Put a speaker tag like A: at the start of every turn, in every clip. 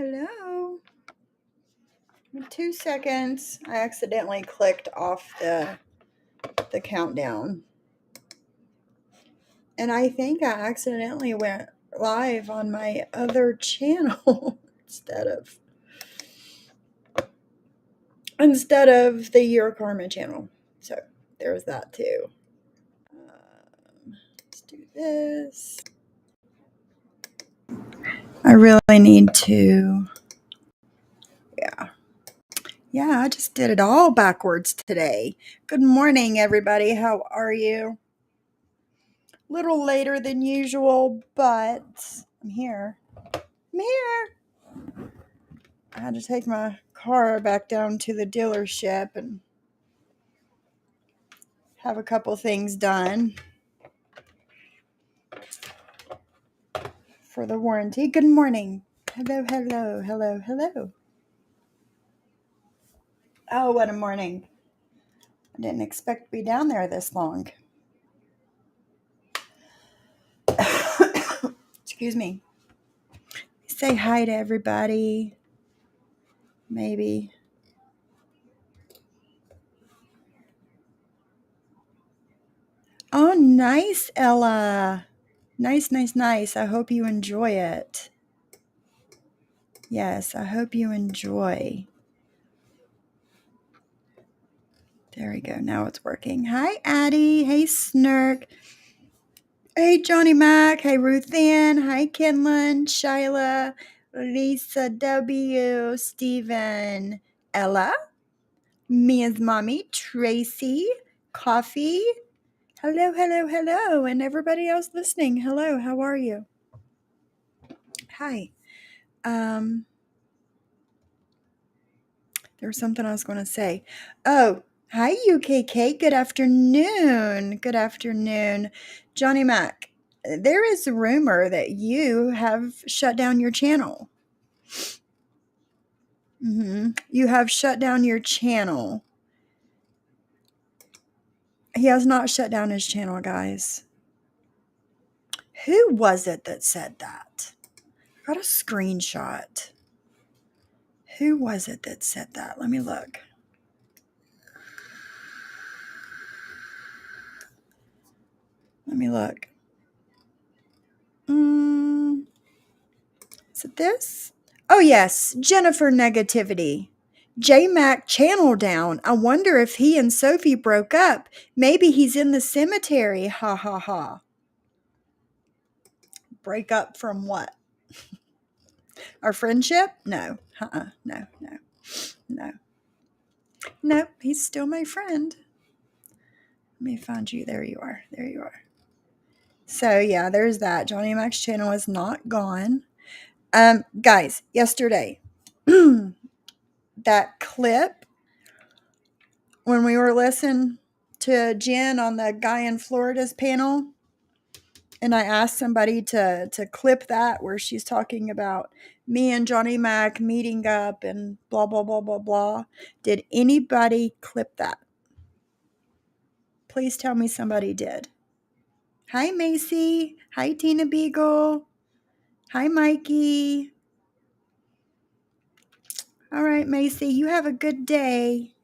A: Hello. 2 seconds. I accidentally clicked off the countdown. And I think I accidentally went live on my other channel instead of the Your Karma channel. So there's that too. Let's do this. I really need to. Yeah, I just did it all backwards today. Good morning, everybody. How are you? Little later than usual, but I'm here. I had to take my car back down to the dealership and have a couple things done for the warranty. Good morning. Hello. Oh, what a morning. I didn't expect to be down there this long. Excuse me. Say hi to everybody. Maybe. Oh, nice, Ella. Nice. I hope you enjoy it. Yes, I hope you enjoy. There we go. Now it's working. Hi, Addie. Hey, Snurk. Hey, Johnny Mac. Hey, Ruth Ann. Hi, Kenlyn, Shyla, Lisa W, Steven, Ella, Mia's mommy, Tracy, Coffee. Hello. And everybody else listening. Hello, how are you? Hi. There was something I was going to say. Oh, hi, UKK. Good afternoon. Johnny Mac, there is a rumor that you have shut down your channel. You have shut down your channel. He has not shut down his channel, guys. Who was it that said that? I got a screenshot. Who was it that said that? Let me look. Is it this? Oh, yes. Jennifer Negativity. J-Mac channel down. I wonder if he and Sophie broke up. Maybe he's in the cemetery. Ha ha ha. Break up from what? Our friendship? No. No. Nope. He's still my friend. Let me find you. There you are. So yeah, there's that. Johnny Mac's channel is not gone. Guys, yesterday, that clip when we were listening to Jen on the Guy in Florida's panel, and I asked somebody to clip that where she's talking about me and Johnny Mac meeting up and blah, blah, blah, blah, blah. Did anybody clip that? Please tell me somebody did. Hi, Macy. Hi, Tina Beagle. Hi, Mikey. All right, Macy, you have a good day.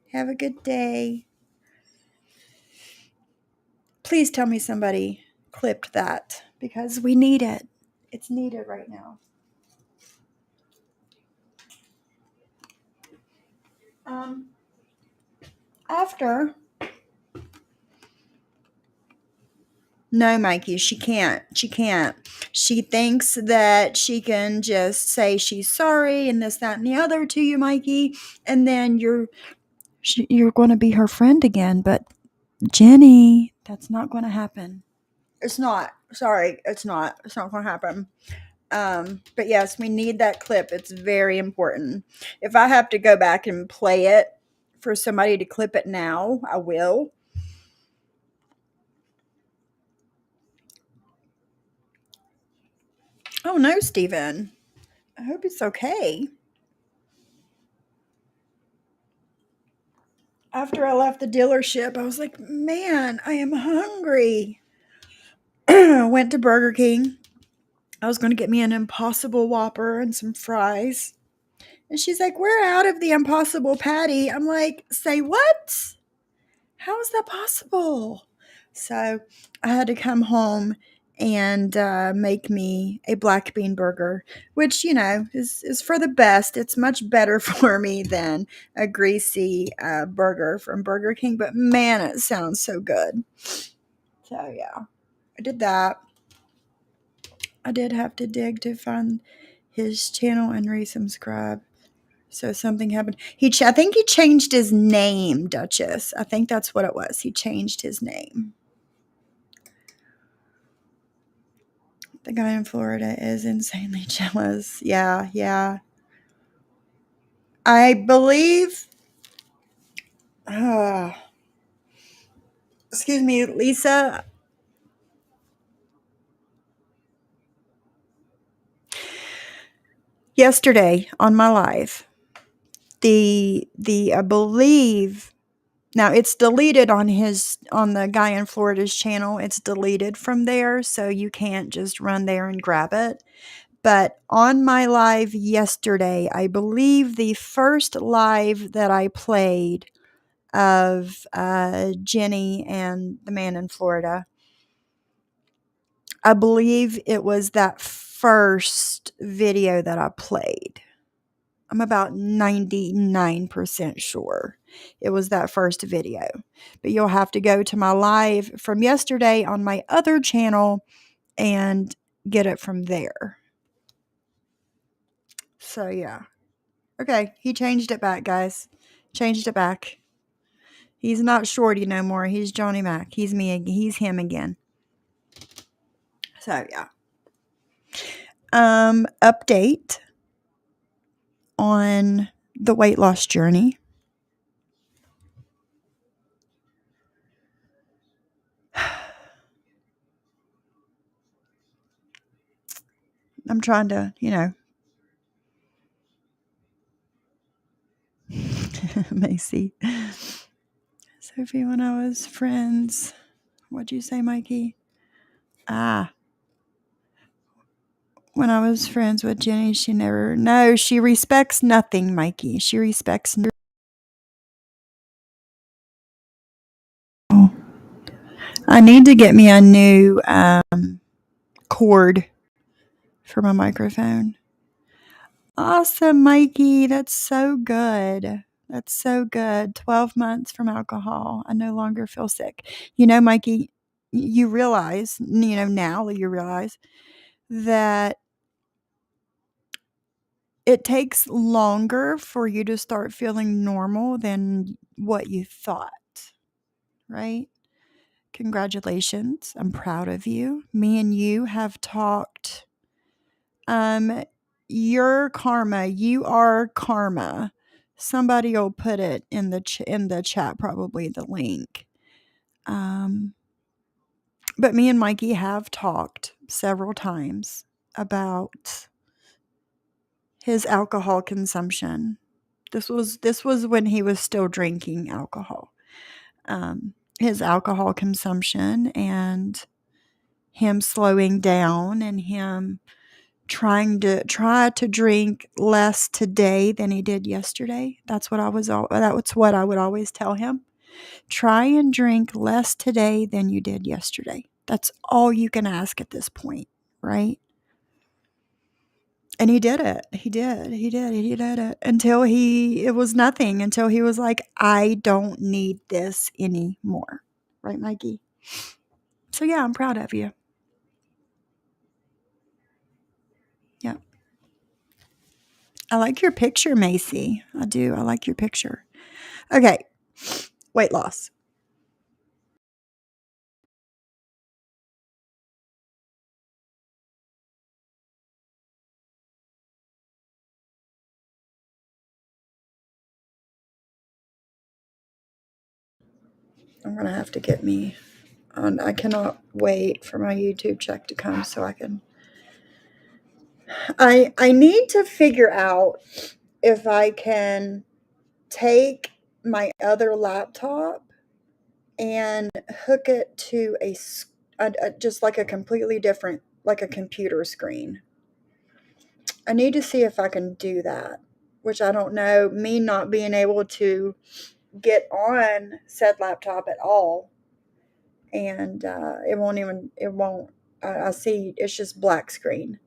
A: Please tell me somebody clipped that because we need it. It's needed right now. No, Mikey, she can't. She thinks that she can just say she's sorry and this, that, and the other to you, Mikey, and then you're going to be her friend again. But Jenny, that's not going to happen. It's not. Sorry, it's not. It's not going to happen. But yes, we need that clip. It's very important. If I have to go back and play it for somebody to clip it now, I will. Oh no, Steven. I hope it's okay. After I left the dealership, I was like, man, I am hungry. Went to Burger King. I was going to get me an Impossible Whopper and some fries. And she's like, we're out of the Impossible Patty. I'm like, say what? How is that possible? So I had to come home and make me a black bean burger, which, is for the best. It's much better for me than a greasy burger from Burger King. But man, it sounds so good. So yeah, I did that. I did have to dig to find his channel and resubscribe. So something happened. I think he changed his name, Duchess. I think that's what it was. He changed his name. The guy in Florida is insanely jealous. Yeah, yeah. I believe. Excuse me, Lisa. Yesterday on my live, the I believe now it's deleted on the guy in Florida's channel. It's deleted from there, so you can't just run there and grab it. But on my live yesterday, I believe the first live that I played of Jenny and the man in Florida, I believe it was that first video that I played. I'm about 99% sure it was that first video. But you'll have to go to my live from yesterday on my other channel and get it from there. So, yeah. Okay, he changed it back, guys. Changed it back. He's not Shorty no more. He's Johnny Mac. He's me. He's him again. So, yeah. Update on the weight loss journey. I'm trying to, Macy. Sophie, when I was friends, what'd you say, Mikey? When I was friends with Jenny, she respects nothing, Mikey. She respects nothing. I need to get me a new cord for my microphone. Awesome, Mikey. That's so good. That's so good. 12 months from alcohol. I no longer feel sick. Mikey, you realize, now you realize that it takes longer for you to start feeling normal than what you thought, right? Congratulations. I'm proud of you. Me and you have talked. Your karma, you are karma. Somebody will put it in the chat, probably the link. But me and Mikey have talked several times about his alcohol consumption. This was when he was still drinking alcohol. His alcohol consumption and him slowing down and him try to drink less today than he did yesterday. That's what I would always tell him. Try and drink less today than you did yesterday. That's all you can ask at this point, right? And he did it. He did it until it was nothing, until he was like, I don't need this anymore. Right, Mikey? So yeah, I'm proud of you. Yeah. I like your picture, Macy. I do. I like your picture. Okay. Weight loss. I'm going to have to get me on. I cannot wait for my YouTube check to come so I can. I need to figure out if I can take my other laptop and hook it to just like a completely different, like a computer screen. I need to see if I can do that. which I don't know, me not being able to get on said laptop at all. And it won't, I see it's just black screen.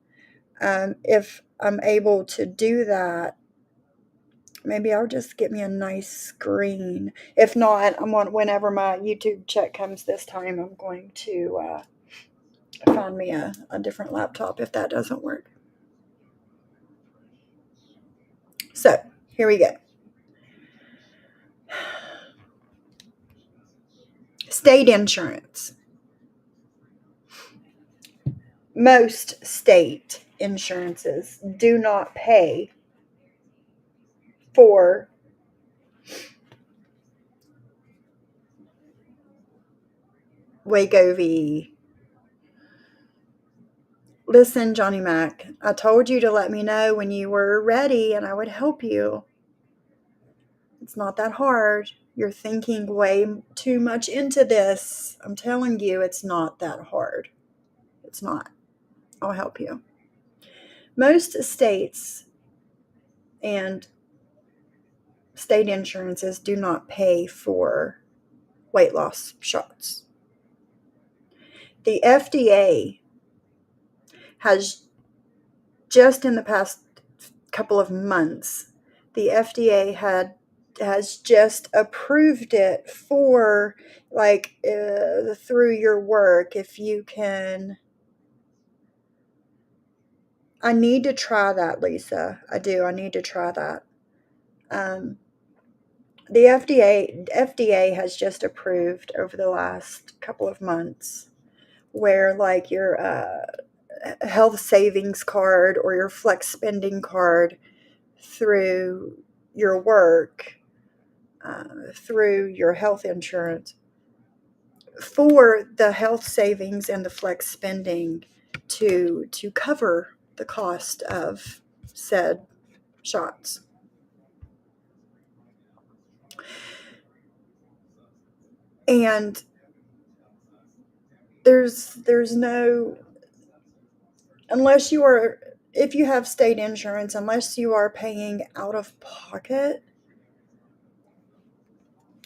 A: If I'm able to do that, maybe I'll just get me a nice screen. If not, whenever my YouTube check comes this time, I'm going to find me a different laptop if that doesn't work. So, here we go. State insurance. Most state insurances do not pay for Wegovy. Listen, Johnny Mac, I told you to let me know when you were ready and I would help you. It's not that hard. You're thinking way too much into this. I'm telling you, it's not that hard. It's not. I'll help you. Most states and state insurances do not pay for weight loss shots. The FDA has just in the past couple of months, the FDA has just approved it for like through your work. If you can, I need to try that, Lisa. I do. I need to try that. The FDA has just approved over the last couple of months where like your health savings card or your flex spending card through your work, through your health insurance, for the health savings and the flex spending to cover the cost of said shots. And there's no, unless you are, if you have state insurance, unless you are paying out of pocket,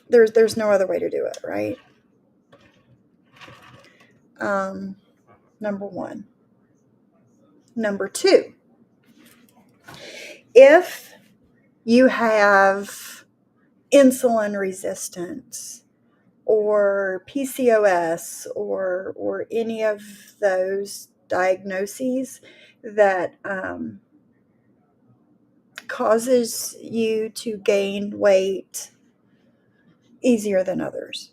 A: there's no other way to do it, right? Number one. Number two, if you have insulin resistance or PCOS or any of those diagnoses that causes you to gain weight easier than others.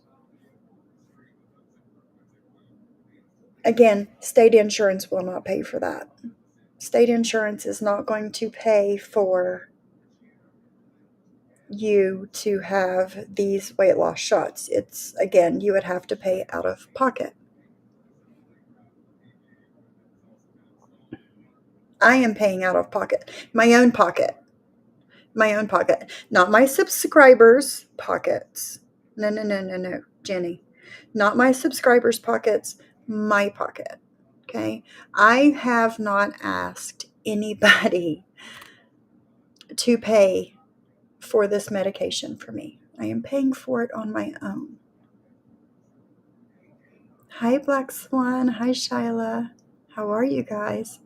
A: Again, state insurance will not pay for that. State insurance is not going to pay for you to have these weight loss shots. It's, again, you would have to pay out of pocket. I am paying out of pocket, my own pocket, not my subscribers' pockets. No, Jenny, not my subscribers' pockets, my pocket. Okay, I have not asked anybody to pay for this medication for me. I am paying for it on my own. Hi, Black Swan. Hi, Shyla. How are you guys?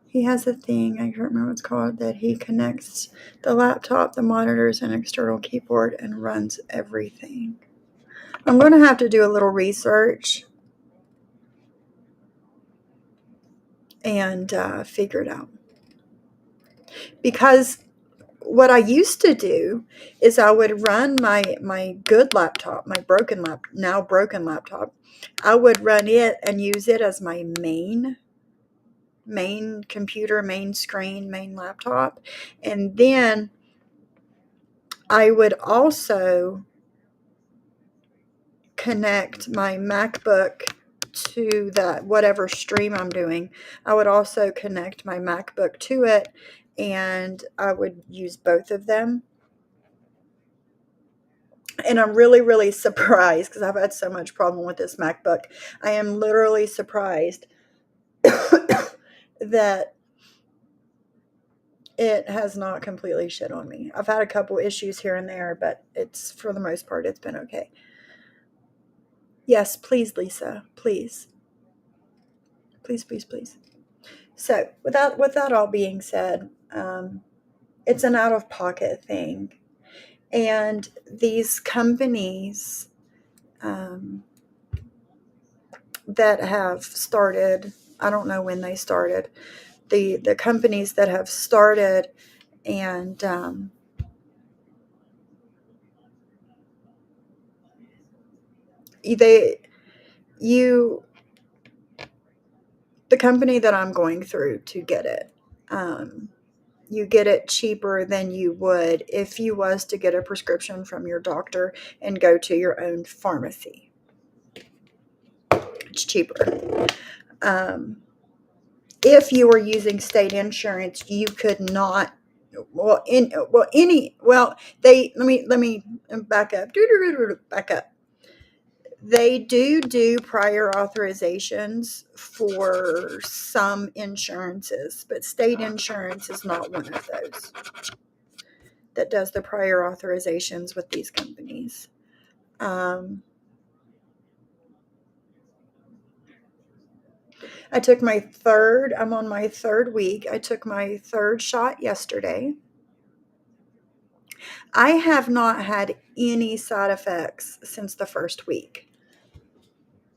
A: He has a thing, I can't remember what it's called, that he connects the laptop, the monitors, and external keyboard and runs everything. I'm going to have to do a little research and figure it out. Because what I used to do is I would run my good laptop, my now broken laptop. I would run it and use it as my main computer, main screen, main laptop. And then I would also connect my MacBook to that whatever stream I'm doing. I would also connect my MacBook to it, and I would use both of them. And I'm really, really surprised because I've had so much problem with this MacBook. I am literally surprised that It has not completely shit on me. I've had a couple issues here and there, but it's for the most part, it's been okay. Yes, please, Lisa. Please. Please, please, please. So, with that all being said, it's an out of pocket thing. And these companies that have started, I don't know when they started, the companies that have started and they you the company that I'm going through to get it, um, you get it cheaper than you would if you was to get a prescription from your doctor and go to your own pharmacy. It's cheaper. Um, if you were using state insurance, you could not. They let me back up. Back up. They do prior authorizations for some insurances, but state insurance is not one of those that does the prior authorizations with these companies. Um, I'm on my third week. I took my third shot yesterday. I have not had any side effects since the first week.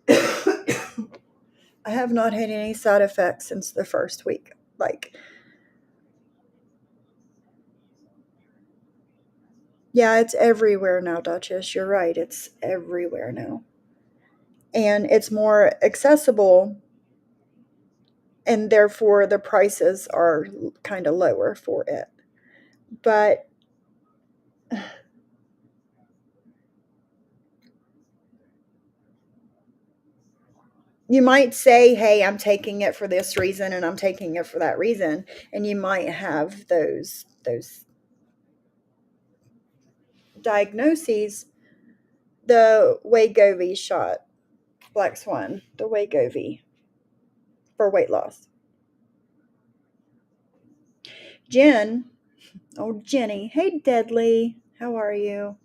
A: I have not had any side effects since the first week. Like, yeah, it's everywhere now, Duchess. You're right. It's everywhere now. And it's more accessible, and therefore the prices are kind of lower for it. But you might say, hey, I'm taking it for this reason and I'm taking it for that reason. And you might have those diagnoses. The Wegovy shot, Black Swan, the Wegovy for weight loss. Jen, oh Jenny, hey Deadly, how are you?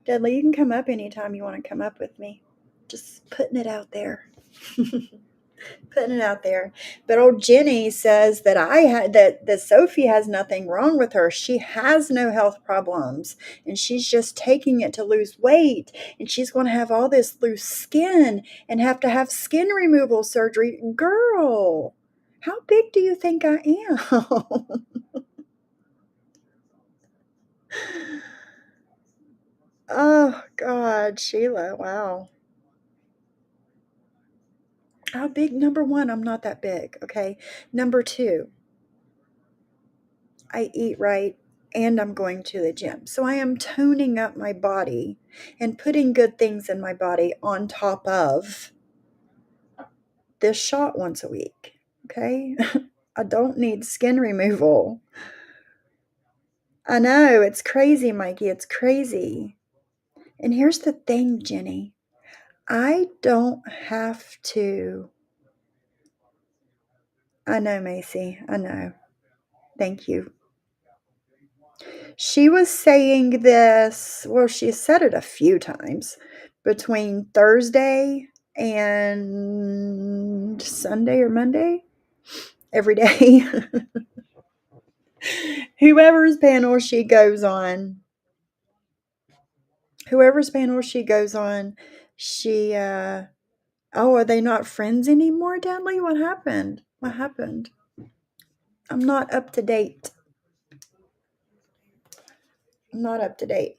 A: Deadly, you can come up anytime you want to come up with me. Just putting it out there. Putting it out there. But old Jenny says that that Sophie has nothing wrong with her. She has no health problems, and she's just taking it to lose weight, and she's going to have all this loose skin and have to have skin removal surgery. Girl, how big do you think I am? Oh God, Sheila, wow. How big? Number one, I'm not that big, okay? Number two, I eat right and I'm going to the gym. So I am toning up my body and putting good things in my body on top of this shot once a week, okay? I don't need skin removal. I know, it's crazy, Mikey. It's crazy. And here's the thing, Jenny. I don't have to. I know, Macy. I know. Thank you. She was saying this, well, she said it a few times between Thursday and Sunday or Monday, every day. whoever's panel she goes on, whoever's panel she goes on, she, oh, are they not friends anymore, Dudley? What happened? What happened? I'm not up to date. I'm not up to date.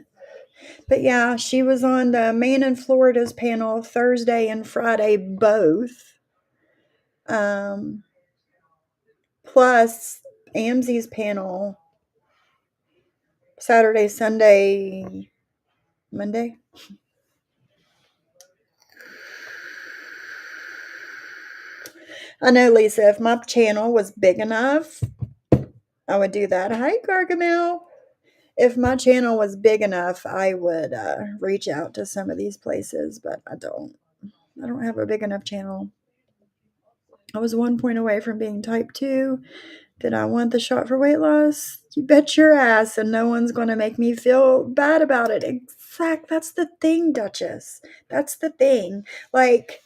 A: But yeah, she was on the Man in Florida's panel Thursday and Friday both. Um, plus Amzi's panel Saturday, Sunday, Monday. I know, Lisa, if my channel was big enough, I would do that. Hi, Gargamel. If my channel was big enough, I would reach out to some of these places, but I don't. I don't have a big enough channel. I was 1 point away from being type 2. Did I want the shot for weight loss? You bet your ass, and no one's going to make me feel bad about it. Exact. That's the thing, Duchess. That's the thing. Like,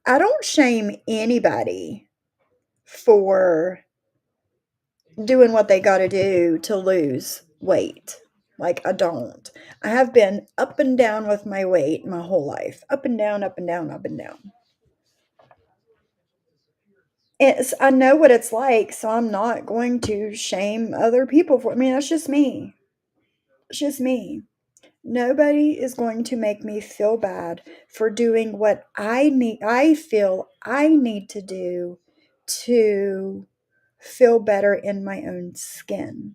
A: I don't shame anybody for doing what they got to do to lose weight. Like, I don't. I have been up and down with my weight my whole life. Up and down, up and down, up and down. I know what it's like, so I'm not going to shame other people for. I mean, that's just me. It's just me. Nobody is going to make me feel bad for doing what I feel I need to do to feel better in my own skin.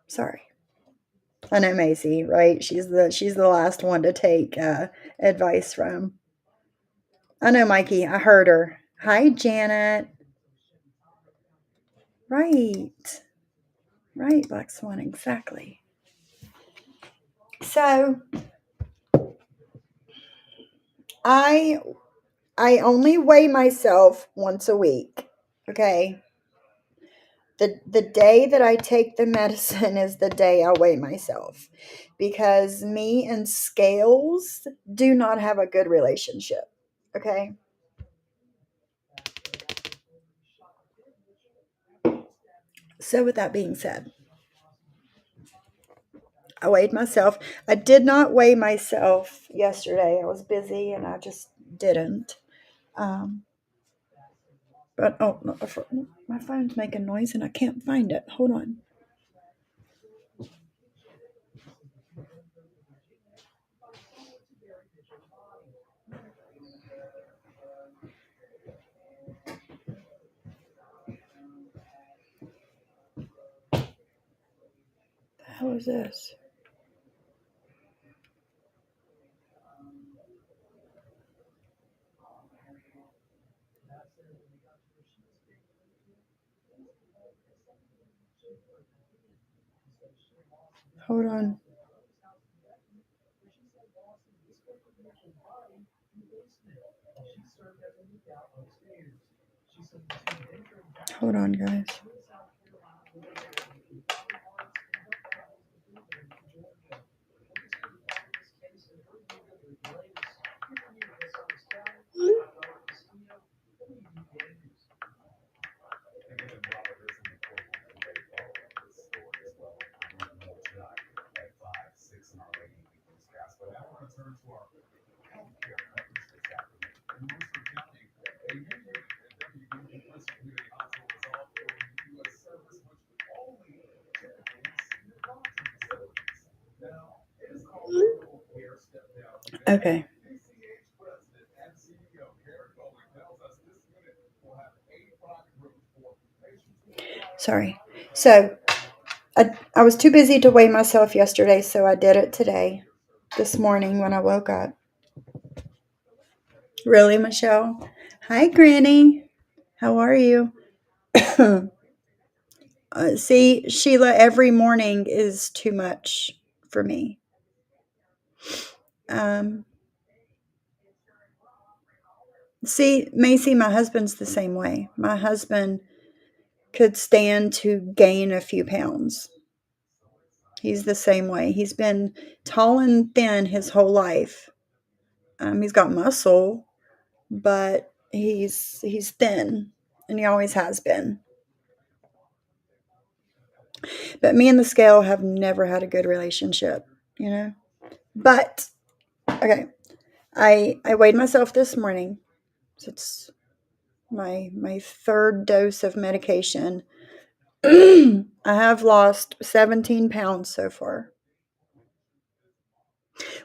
A: Sorry. I know Macy, right? She's the last one to take advice from. I know Mikey. I heard her. Hi, Janet. Right. Right, Black Swan, exactly. So I I only weigh myself once a week. Okay. The day that I take the medicine is the day I weigh myself. Because me and scales do not have a good relationship. Okay. So with that being said, I weighed myself. I did not weigh myself yesterday. I was busy and I just didn't. Um, but oh, no, my phone's making noise and I can't find it. Hold on. The hell is this? Hold on. Hold on, guys. Okay. Sorry. So I was too busy to weigh myself yesterday, so I did it today, this morning when I woke up. Really, Michelle? Hi, Granny. How are you? See, Sheila, every morning is too much for me. Um, See, Macy, my husband's the same way. My husband could stand to gain a few pounds. He's the same way. He's been tall and thin his whole life. He's got muscle, but he's thin, and he always has been. But me and the scale have never had a good relationship, you know. But okay, I weighed myself this morning. So it's my third dose of medication. I have lost 17 pounds so far,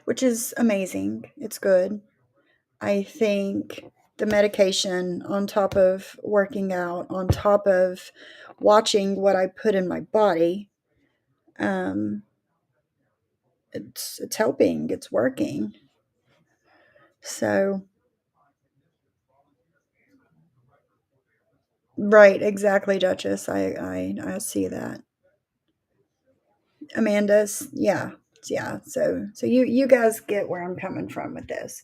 A: which is amazing. It's good. I think the medication, on top of working out, on top of watching what I put in my body, um, it's helping. It's working. So right, exactly, Duchess. I see that. Amanda's, yeah, yeah. So you guys get where I'm coming from with this,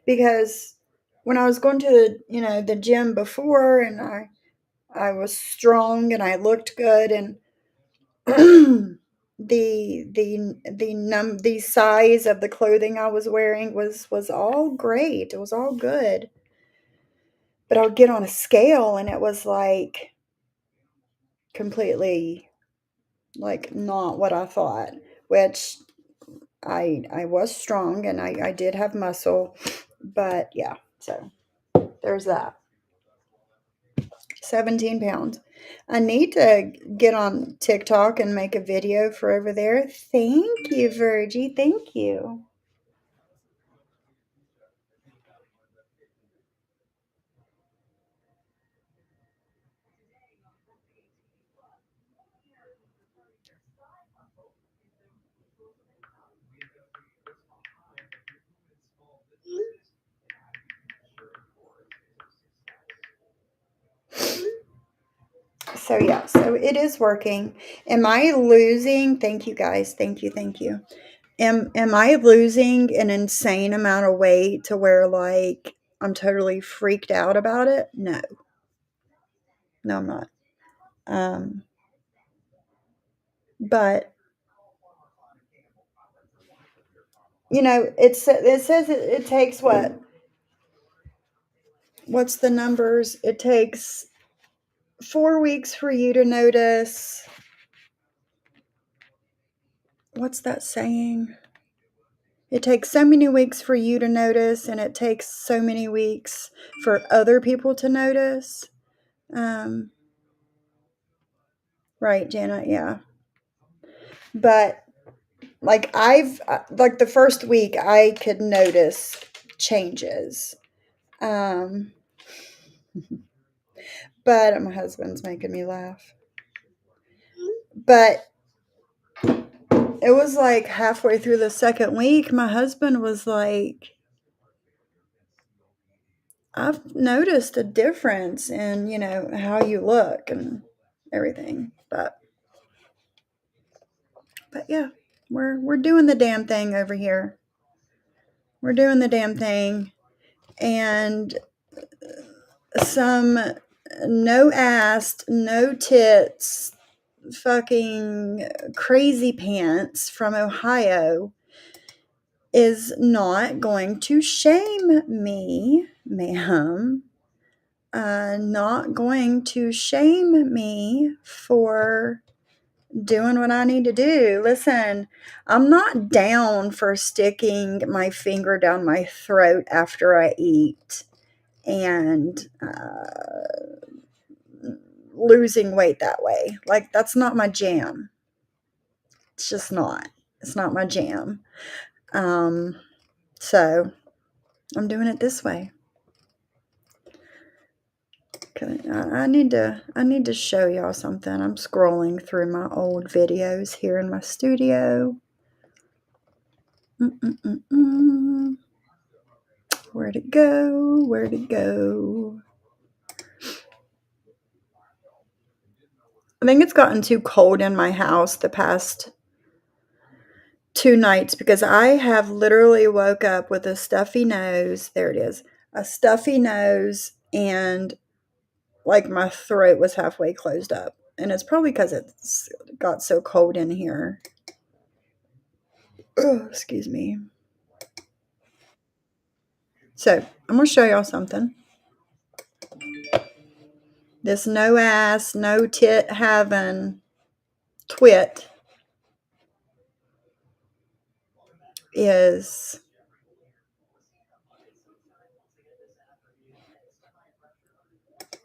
A: because when I was going to the gym before, and I was strong and I looked good, and the size of the clothing I was wearing was all great. It was all good. But I would get on a scale and it was like completely like not what I thought, which I was strong and I did have muscle, but yeah, so there's that. 17 pounds. I need to get on TikTok and make a video for over there. Thank you, Virgie. Thank you. So yeah, so it is working. Am I losing? Thank you guys. Thank you. Thank you. Am I losing an insane amount of weight to where like I'm totally freaked out about it? No. No, I'm not. Um but it says it takes what's the numbers? It takes 4 weeks for you to notice. What's that saying? It takes so many weeks for you to notice, and it takes so many weeks for other people to notice. Um, right, Janet, yeah. But like the first week, I could notice changes. Um, but my husband's making me laugh. But it was like halfway through the second week, my husband was like, I've noticed a difference in, how you look and everything. But yeah, we're doing the damn thing over here. We're doing the damn thing. And some no ass, no tits, fucking crazy pants from Ohio is not going to shame me, ma'am. Not going to shame me for doing what I need to do. Listen, I'm not down for sticking my finger down my throat after I eat and losing weight that way. Like, that's not my jam. It's just not. It's not my jam. So I'm doing it this way. I need to show y'all something. I'm scrolling through my old videos here in my studio. Where'd it go? Where'd it go? I think it's gotten too cold in my house the past 2 nights because I have literally woke up with a stuffy nose. There it is. A stuffy nose, and like my throat was halfway closed up. And it's probably because it's got so cold in here. Oh, excuse me. So I'm going to show y'all something. This no ass, no tit having twit is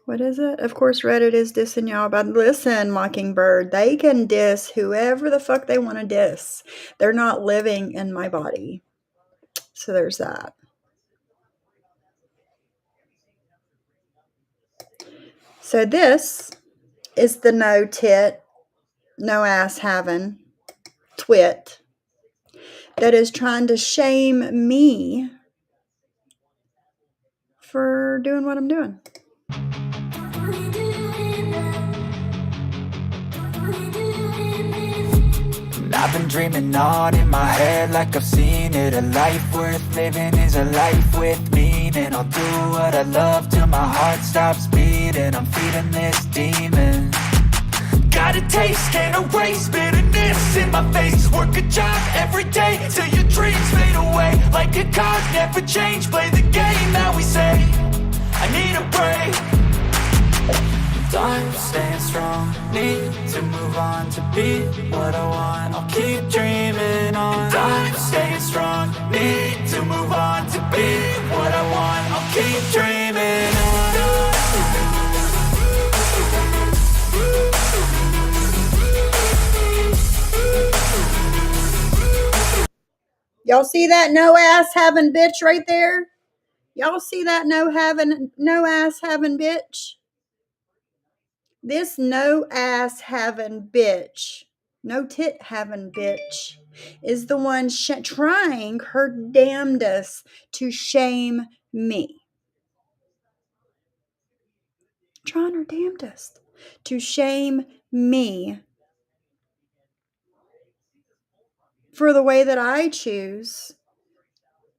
A: what is it? Of course, Reddit is dissing y'all. But listen, Mockingbird, they can diss whoever the fuck they want to diss. They're not living in my body. So there's that. So this is the no tit, no ass having twit that is trying to shame me for doing what I'm doing.
B: I've been dreaming on in my head like I've seen it. A life worth living is a life with meaning. I'll do what I love till my heart stops beating. I'm feeding this demon. Got a taste, can't erase bitterness in my face. Work a job every day till your dreams fade away. Like a card, never change, play the game that we say. I need a break. I'm staying strong, need to move on to be what I want. I'll keep dreaming on. I'm staying strong, need to move on to be what I want. I'll keep dreaming on.
A: Y'all see that no ass having bitch right there? Y'all see that no ass having bitch? This no ass having bitch, no tit having bitch, is the one trying her damnedest to shame me. Trying her damnedest to shame me for the way that I choose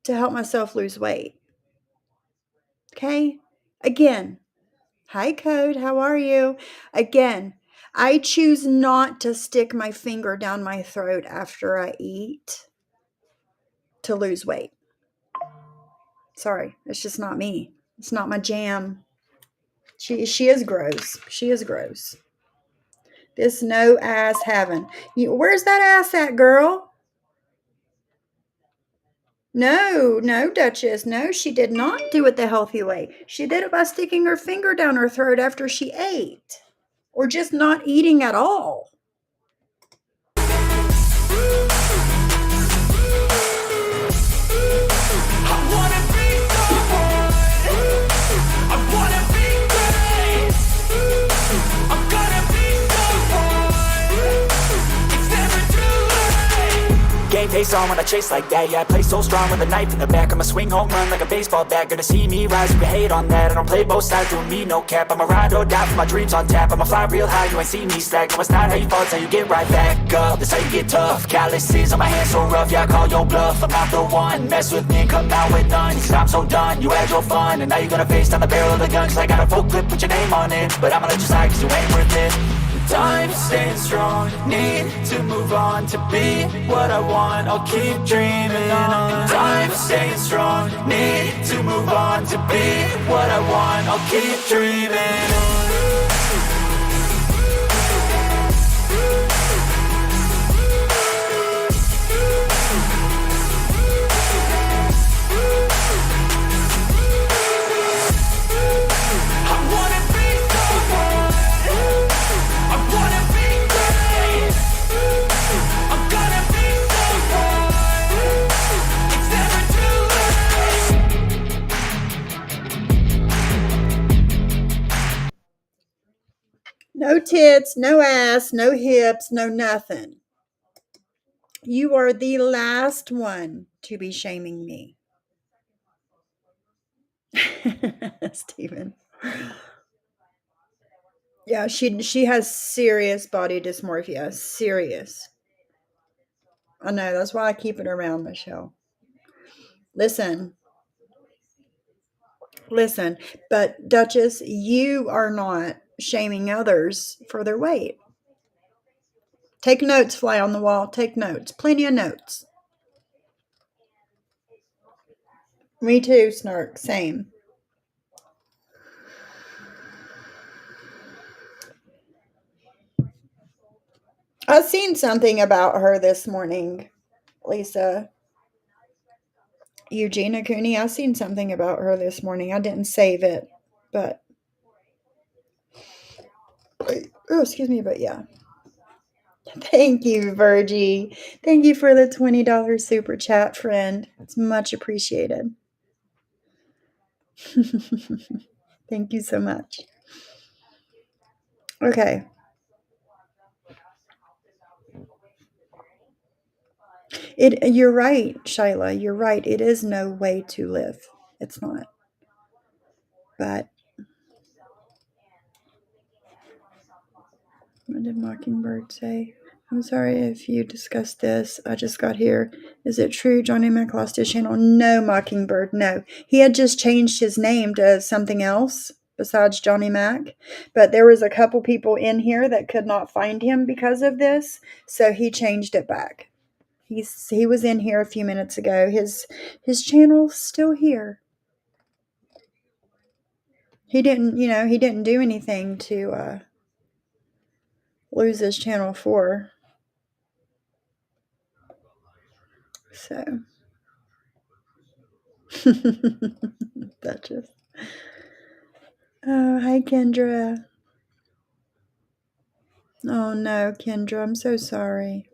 A: to help myself lose weight. Okay? Again, hi, Code. How are you? Again, I choose not to stick my finger down my throat after I eat to lose weight. Sorry, it's just not me. It's not my jam. She is gross. She is gross. This no ass having. Where's that ass at, girl? No, Duchess. No, she did not do it the healthy way. She did it by sticking her finger down her throat after she ate. Or just not eating at all.
B: Game face on when I chase like that. Yeah, I play so strong with a knife in the back. I'ma swing home run like a baseball bat. Gonna see me rise, you can hate on that. I don't play both sides, doing me no cap. I'ma ride or die for my dreams on tap. I'ma fly real high, you ain't see me slack. No, it's not how you fall, it's how you get right back up. That's how you get tough. Calluses on my hands so rough, yeah, I call your bluff. I'm not the one, mess with me and come out with none. Cause I'm so done, you had your fun. And now you're gonna face down the barrel of the gun. Cause I got a full clip with your name on it. But I'ma let you slide cause you ain't worth it. I'm staying strong, need to move on to be what I want. I'll keep dreaming on. I'm staying strong, need to move on to be what I want. I'll keep dreaming on.
A: No tits, no ass, no hips, no nothing. You are the last one to be shaming me. Stephen. Yeah, she has serious body dysmorphia. Serious. I know, that's why I keep it around, Michelle. Listen, but Duchess, you are not shaming others for their weight. Take notes, fly on the wall. Take notes. Plenty of notes. Me too, Snark. Same. I've seen something about her this morning, Lisa. Eugenia Cooney, I've seen something about her this morning. I didn't save it, but excuse me, but yeah. Thank you, Virgie. Thank you for the $20 super chat, friend. It's much appreciated. Thank you so much. Okay. You're right, Shyla. You're right. It is no way to live. It's not. But what did Mockingbird say? I'm sorry if you discussed this. I just got here. Is it true Johnny Mac lost his channel? No, Mockingbird, no. He had just changed his name to something else besides Johnny Mac. But there was a couple people in here that could not find him because of this, so he changed it back. He was in here a few minutes ago. His channel's still here. He didn't do anything to lose his channel for. So Duchess. Oh, hi Kendra. Oh no, Kendra, I'm so sorry.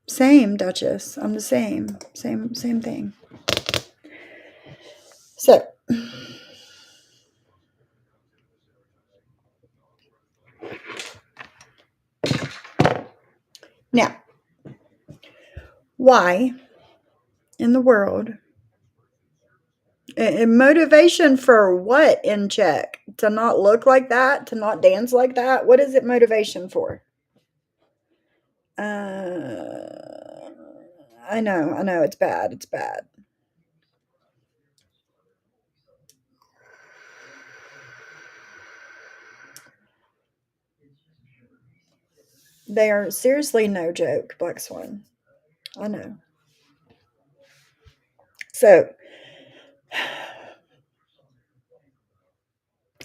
A: Same, Duchess. I'm the same. Same thing. So now, why in the world? Motivation for what in check? To not look like that? To not dance like that? What is it motivation for? I know, it's bad. It's bad. They are seriously no joke, Black Swan. I know. So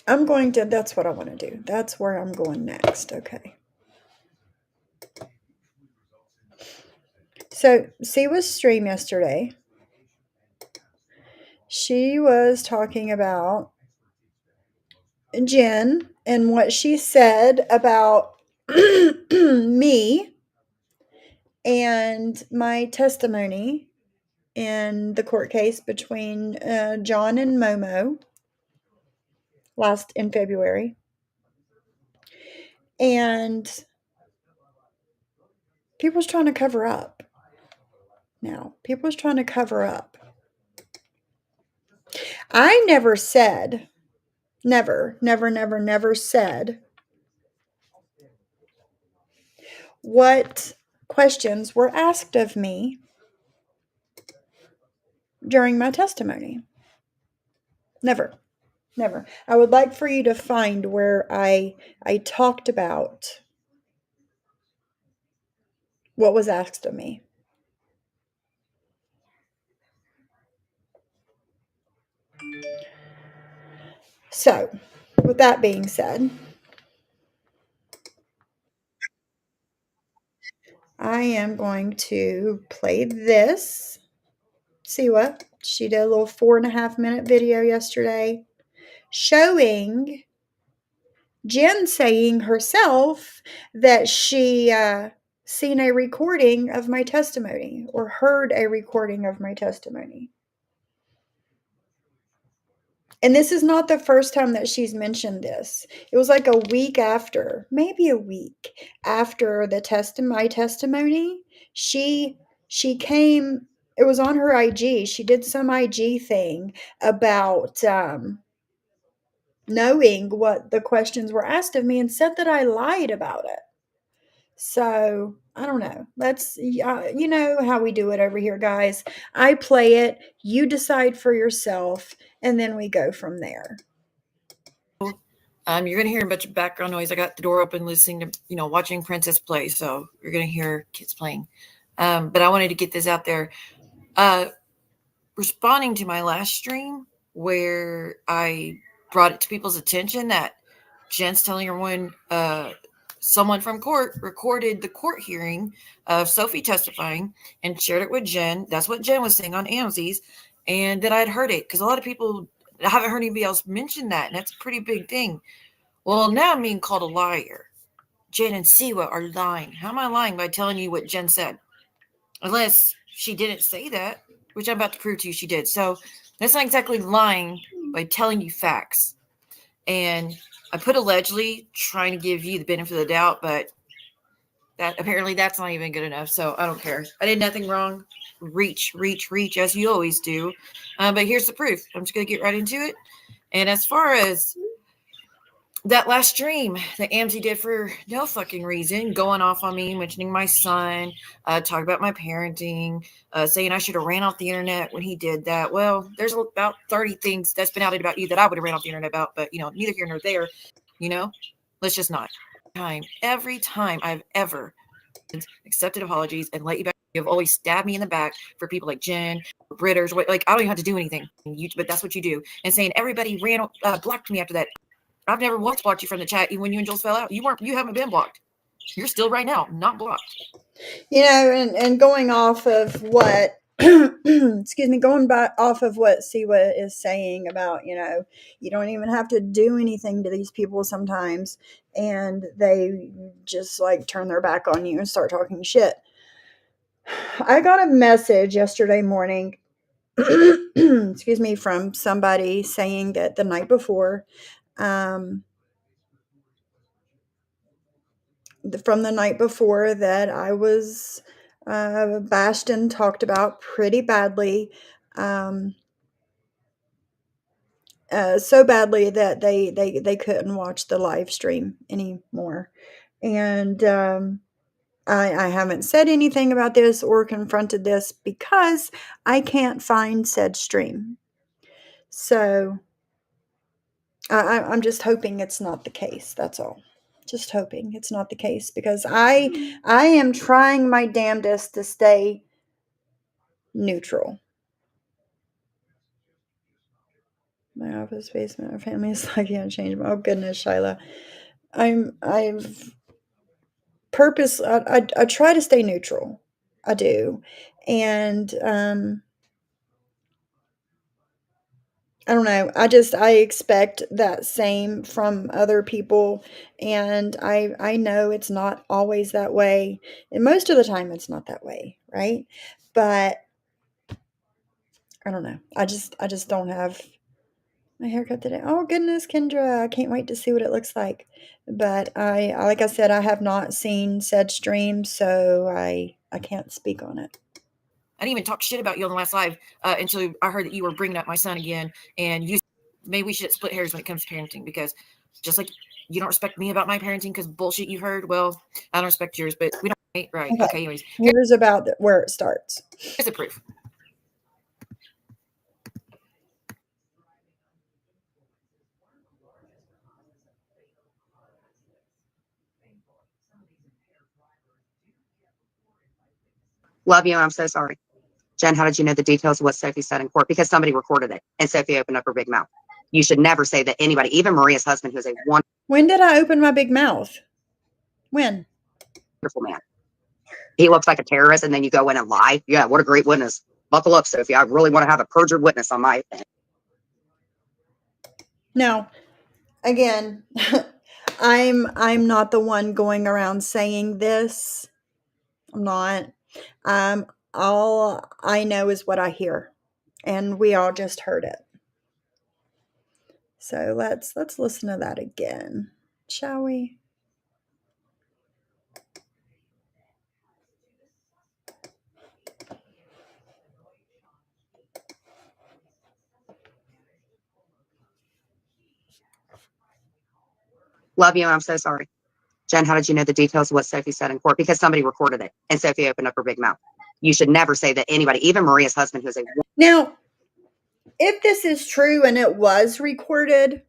A: that's what I want to do. That's where I'm going next. Okay. So Siwa's stream yesterday, she was talking about Jen and what she said about me and my testimony in the court case between John and Momo last in February. And people's trying to cover up now. People's trying to cover up. I never said, never said what questions were asked of me during my testimony. Never. I would like for you to find where I talked about what was asked of me. So, with that being said, I am going to play this. See what? She did a little 4.5-minute video yesterday showing Jen saying herself that she seen a recording of my testimony or heard a recording of my testimony. And this is not the first time that she's mentioned this. It was like a week after, maybe a week after my testimony, she came, it was on her IG. She did some IG thing about knowing what the questions were asked of me and said that I lied about it. So, I don't know. Let's, you know how we do it over here, guys. I play it, you decide for yourself, and then we go from there.
C: You're going to hear a bunch of background noise. I got the door open listening to, watching Princess play. So you're going to hear kids playing. But I wanted to get this out there. Responding to my last stream where I brought it to people's attention that Jen's telling everyone someone from court recorded the court hearing of Sophie testifying and shared it with Jen. That's what Jen was saying on Amzi's. And that I'd heard it because a lot of people I haven't heard anybody else mention that. And that's a pretty big thing. Well, now I'm being called a liar. Jen and Siwa are lying. How am I lying by telling you what Jen said? Unless she didn't say that, which I'm about to prove to you she did. So that's not exactly lying by telling you facts. And I put allegedly trying to give you the benefit of the doubt, but that apparently that's not even good enough. So I don't care. I did nothing wrong. Reach, as you always do. But here's the proof. I'm just going to get right into it. And as far as that last stream that Amzy did for no fucking reason, going off on me, mentioning my son, talking about my parenting, saying I should have ran off the internet when he did that. Well, there's about 30 things that's been outed about you that I would have ran off the internet about, but neither here nor there. Let's just not. Every time I've ever accepted apologies and let you back, you've always stabbed me in the back for people like Jen, Britters. Like, I don't even have to do anything, but that's what you do. And saying everybody blocked me after that. I've never once blocked you from the chat, even when you and Jules fell out. You haven't been blocked. You're still right now not blocked.
A: And going off of what excuse me, going back off of what Siwa is saying about, you don't even have to do anything to these people sometimes, and they just like turn their back on you and start talking shit. I got a message yesterday morning excuse me, from somebody saying that the night before, from the night before, that I was bashed and talked about pretty badly, so badly that they couldn't watch the live stream anymore. And I haven't said anything about this or confronted this because I can't find said stream. So I'm just hoping it's not the case. That's all. Just hoping it's not the case, because I am trying my damnedest to stay neutral. My office basement, our family is like, yeah, change. Oh goodness, Shyla. I've I try to stay neutral. I do. And I don't know. I expect that same from other people, and I know it's not always that way. And most of the time it's not that way, right? But I don't know. I just don't have my haircut today. Oh goodness, Kendra, I can't wait to see what it looks like. But like I said, I have not seen said stream, so I can't speak on it.
C: I didn't even talk shit about you on the last live until I heard that you were bringing up my son again, and maybe we should split hairs when it comes to parenting, because just like you don't respect me about my parenting because bullshit you heard, well, I don't respect yours, but we don't. Right. Okay. Anyways,
A: here's about where it starts.
C: Here's the proof.
D: Love you. I'm so sorry. Jen, how did you know the details of what Sophie said in court? Because somebody recorded it and Sophie opened up her big mouth. You should never say that anybody, even Maria's husband, who's a
A: When did I open my big mouth? When?
D: wonderful man. He looks like a terrorist, and then you go in and lie. Yeah, what a great witness. Buckle up, Sophie. I really want to have a perjured witness on my thing.
A: No. Again, I'm not the one going around saying this. I'm not. All I know is what I hear, and we all just heard it. So let's listen to that again, shall we?
D: Love you. I'm so sorry. Jen, how did you know the details of what Sophie said in court? Because somebody recorded it and Sophie opened up her big mouth. You should never say that anybody, even Maria's husband, who's a
A: Now, if this is true and it was recorded,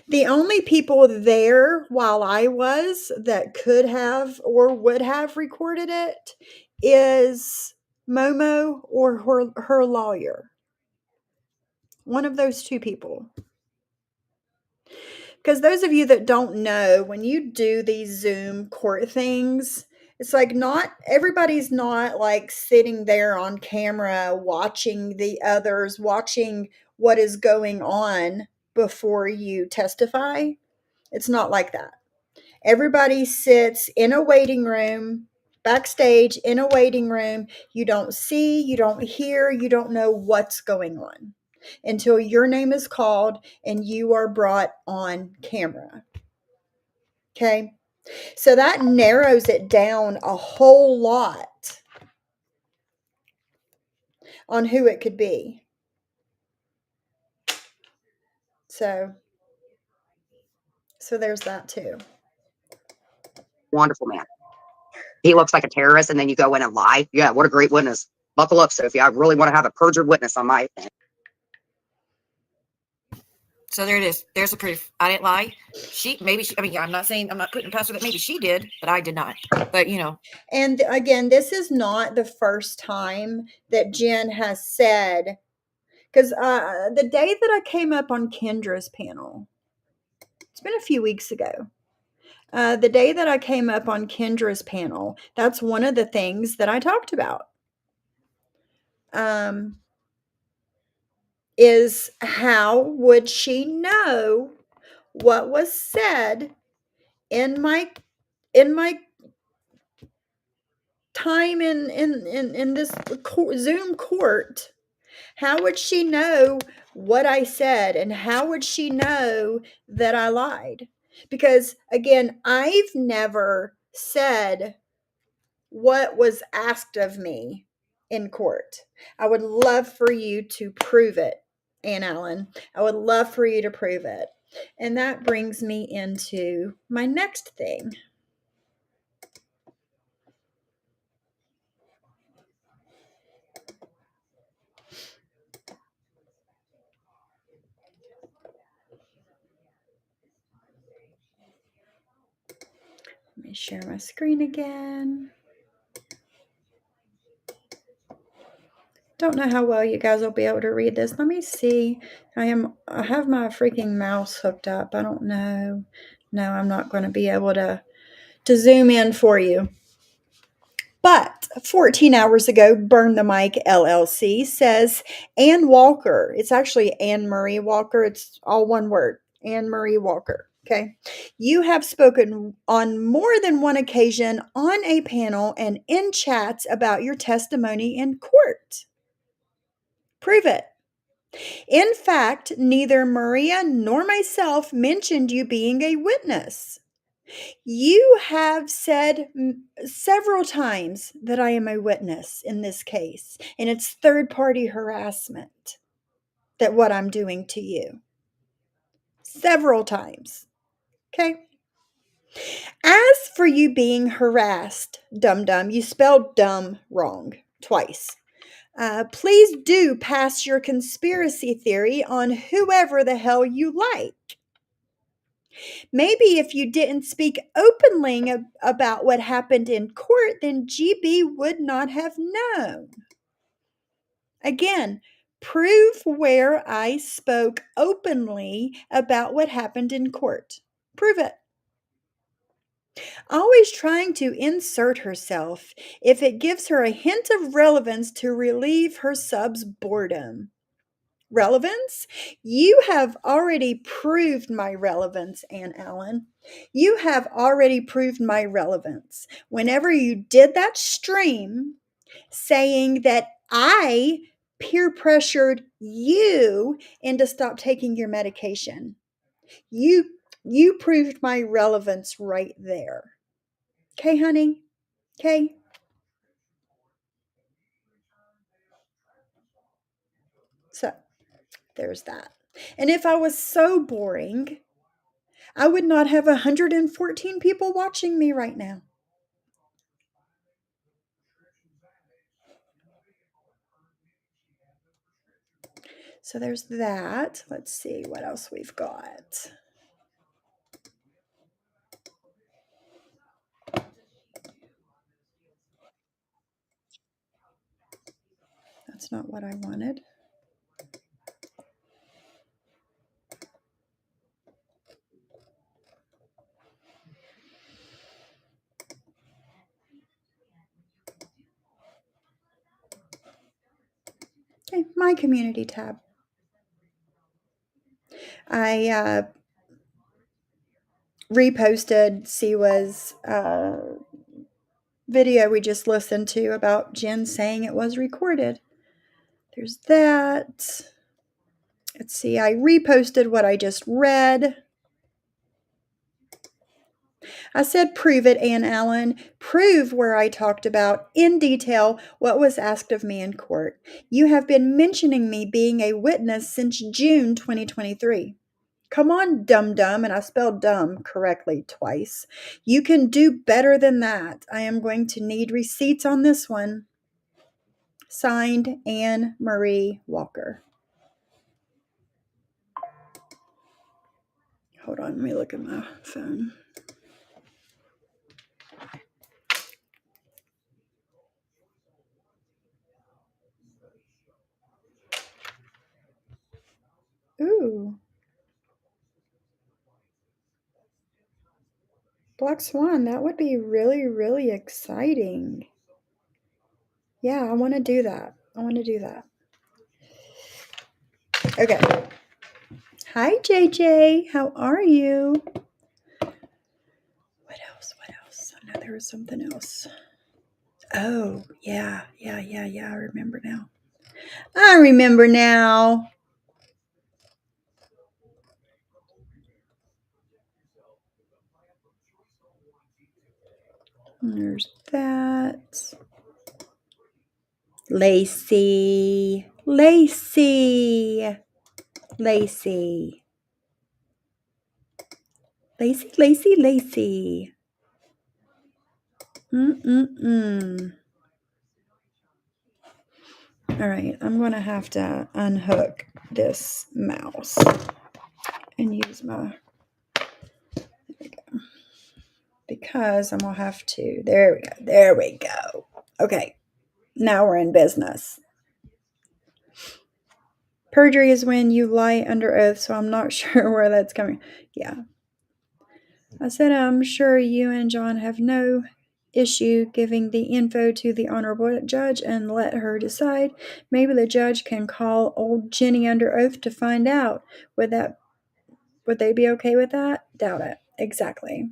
A: the only people there while I was that could have or would have recorded it is Momo or her lawyer. One of those two people. Because those of you that don't know, when you do these Zoom court things, it's like not everybody's not like sitting there on camera watching the others, watching what is going on before you testify. It's not like that. Everybody sits in a waiting room, backstage in a waiting room. You don't see, you don't hear, you don't know what's going on until your name is called and you are brought on camera. Okay? So that narrows it down a whole lot on who it could be. So So there's that too.
D: Wonderful man. He looks like a terrorist, and then you go in and lie. Yeah, what a great witness. Buckle up, Sophie. I really want to have a perjured witness on my thing.
C: So there it is. There's the proof. I didn't lie. I mean, I'm not putting past her that maybe she did, but I did not. But
A: And again, this is not the first time that Jen has said, because the day that I came up on Kendra's panel, it's been a few weeks ago. The day that I came up on Kendra's panel, that's one of the things that I talked about. Is how would she know what was said in my time in this Zoom court? How would she know what I said, and how would she know that I lied? Because again, I've never said what was asked of me in court. I would love for you to prove it, Ann Allen. I would love for you to prove it. And that brings me into my next thing. Let me share my screen again. Don't know how well you guys will be able to read this. Let me see. I have my freaking mouse hooked up. I don't know. No, I'm not going to be able to zoom in for you. But 14 hours ago, Burn the Mic LLC says Ann Walker. It's actually Anne Marie Walker. It's all one word. Anne Marie Walker. Okay. You have spoken on more than one occasion on a panel and in chats about your testimony in court. Prove it. In fact, neither Maria nor myself mentioned you being a witness. You have said several times that I am a witness in this case, and it's third-party harassment that what I'm doing to you. Several times. Okay? As for you being harassed, dum-dum, you spelled dumb wrong twice. Please do pass your conspiracy theory on whoever the hell you like. Maybe if you didn't speak openly about what happened in court, then GB would not have known. Again, prove where I spoke openly about what happened in court. Prove it. Always trying to insert herself if it gives her a hint of relevance to relieve her sub's boredom. Relevance? You have already proved my relevance, Ann Allen. You have already proved my relevance. Whenever you did that stream saying that I peer pressured you into stop taking your medication, you proved my relevance right there. Okay, honey? Okay? So, there's that. And if I was so boring, I would not have 114 people watching me right now. So there's that. Let's see what else we've got. That's not what I wanted. Okay, my community tab. I reposted Siwa's video we just listened to about Jen saying it was recorded. There's that. Let's see, I reposted what I just read. I said, prove it, Ann Allen. Prove where I talked about in detail what was asked of me in court. You have been mentioning me being a witness since June 2023. Come on, dum dum. And I spelled dumb correctly twice. You can do better than that. I am going to need receipts on this one. Signed, Anne Marie Walker. Hold on, let me look at my phone. Ooh. Black Swan, that would be really, really exciting. Yeah, I want to do that. Okay. Hi, JJ. How are you? What else? I know there was something else. Oh, yeah. I remember now. There's that. Lacey. All right, I'm going to have to unhook this mouse and use my, because I'm going to have to, there we go. Okay, now we're in business. Perjury is when you lie under oath, so I'm not sure where that's coming. Yeah. I said, I'm sure you and John have no issue giving the info to the honorable judge and let her decide. Maybe the judge can call old Jenny under oath to find out. Would they be okay with that? Doubt it. Exactly.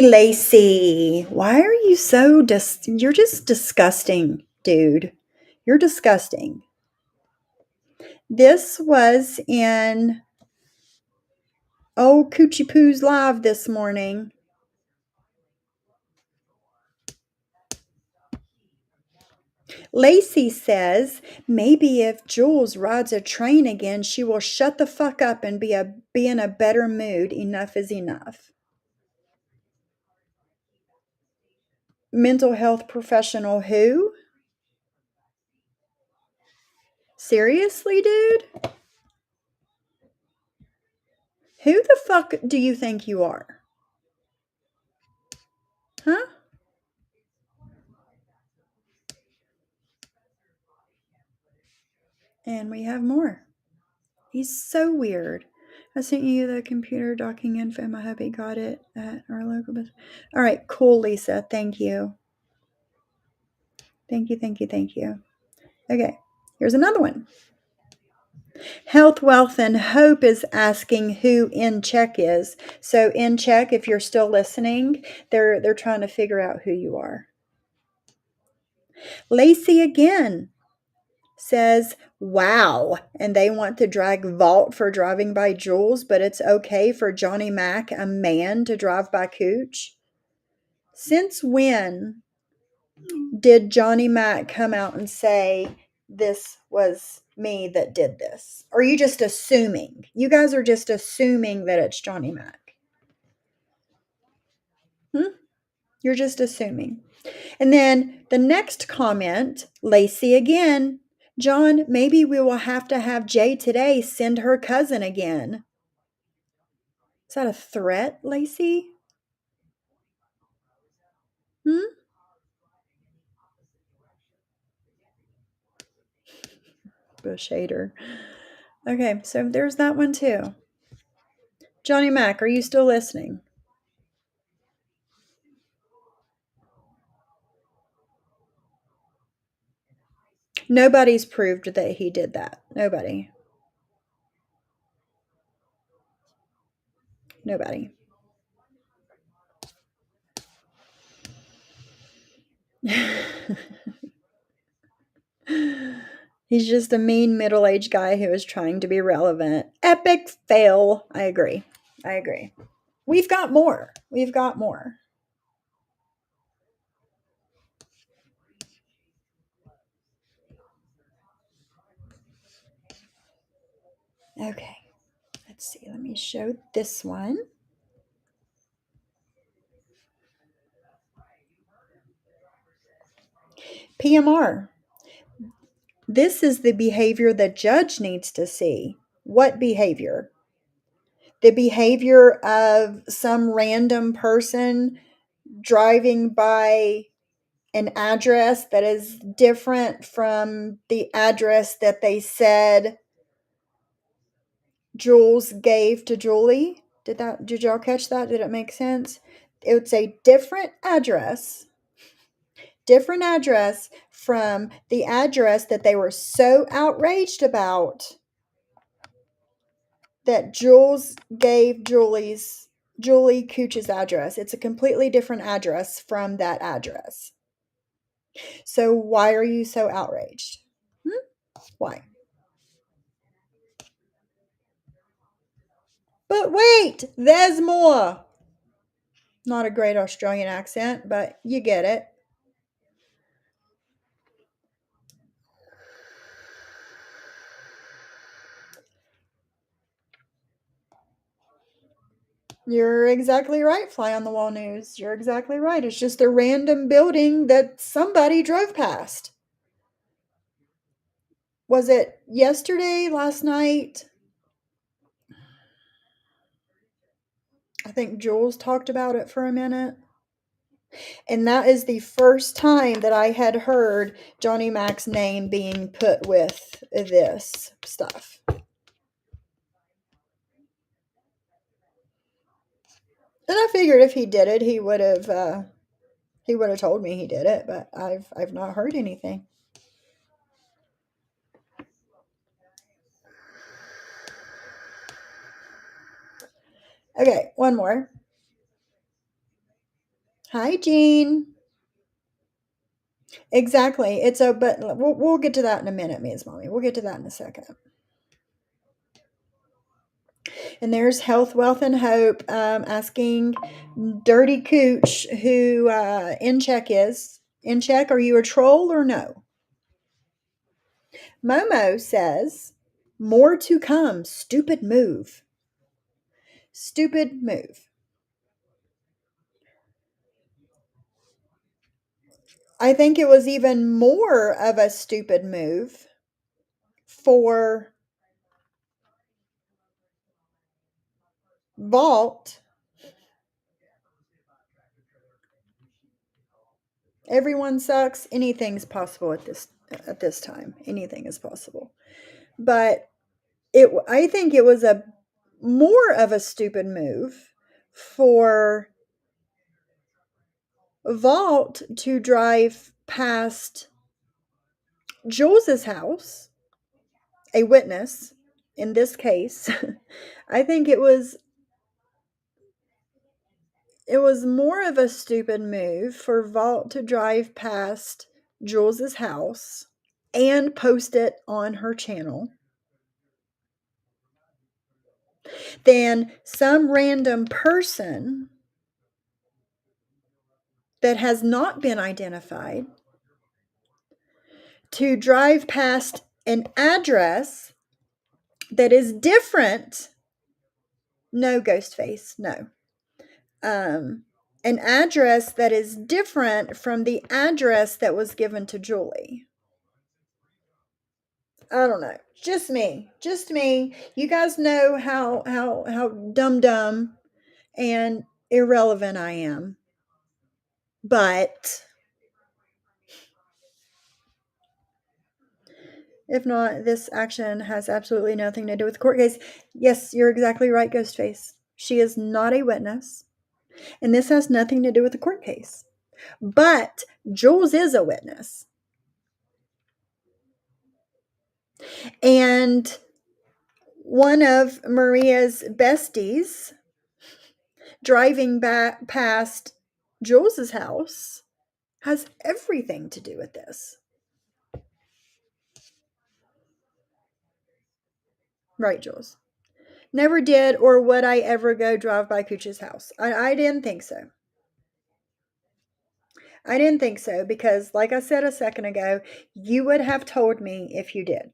A: Lacey. Why are you so you're just disgusting, dude. You're disgusting. This was in Coochie Poo's live this morning. Lacey says maybe if Jules rides a train again, she will shut the fuck up and be in a better mood. Enough is enough. Mental health professional who? Seriously, dude? Who the fuck do you think you are? Huh? And we have more. He's so weird. I sent you the computer docking info. My hubby got it at our local business. All right, cool, Lisa. Thank you. Thank you. Okay, here's another one. Health, Wealth, and Hope is asking who In Check is. So In Check, if you're still listening, they're trying to figure out who you are. Lacey again says, wow, and they want to drag Vault for driving by Jules, but it's okay for Johnny Mac, a man, to drive by Cooch. Since when did Johnny Mac come out and say this was me that did this? Or are you just assuming? You guys are just assuming that it's Johnny Mac. You're just assuming. And then the next comment, Lacey again. John, maybe we will have to have Jay today send her cousin again. Is that a threat, Lacey? Bush hater. Okay, so there's that one too. Johnny Mac, are you still listening? Nobody's proved that he did that. Nobody. He's just a mean middle-aged guy who is trying to be relevant. Epic fail. I agree. We've got more. Okay. Let's see. Let me show this one. PMR. This is the behavior the judge needs to see. What behavior? The behavior of some random person driving by an address that is different from the address that they said Jules gave to Julie. Did y'all catch that? Did it make sense? It's a different address from the address that they were so outraged about that Jules gave Julie Cooch's address. It's a completely different address from that address. So why are you so outraged? Why? But wait, there's more. Not a great Australian accent, but you get it. You're exactly right, Fly on the Wall News. You're exactly right. It's just a random building that somebody drove past. Was it yesterday, last night? I think Jules talked about it for a minute. And that is the first time that I had heard Johnny Mac's name being put with this stuff. And I figured if he did it, he would have told me he did it, but I've not heard anything. Okay, one more. Hi, Jean. Exactly. But we'll get to that in a minute, Ms. Mommy. We'll get to that in a second. And there's Health, Wealth, and Hope asking Dirty Cooch who In Check is. In Check, are you a troll or no? Momo says, more to come. Stupid move. Stupid move. I think it was even more of a stupid move for Vault. Everyone sucks. Anything's possible at this time. Anything is possible. But I think it was a more of a stupid move for Vault to drive past Jules's house, a witness in this case. I think it was more of a stupid move for Vault to drive past Jules's house and post it on her channel than some random person that has not been identified to drive past an address that is different. No, Ghostface, no. An address that is different from the address that was given to Julie. I don't know. Just me. You guys know how dumb and irrelevant I am. But if not, this action has absolutely nothing to do with the court case. Yes, you're exactly right, Ghostface. She is not a witness. And this has nothing to do with the court case. But Jules is a witness. And one of Maria's besties driving back past Jules's house has everything to do with this. Right, Jules? Never did, or would I ever go drive by Cooch's house? I didn't think so. I didn't think so because, like I said a second ago, you would have told me if you did.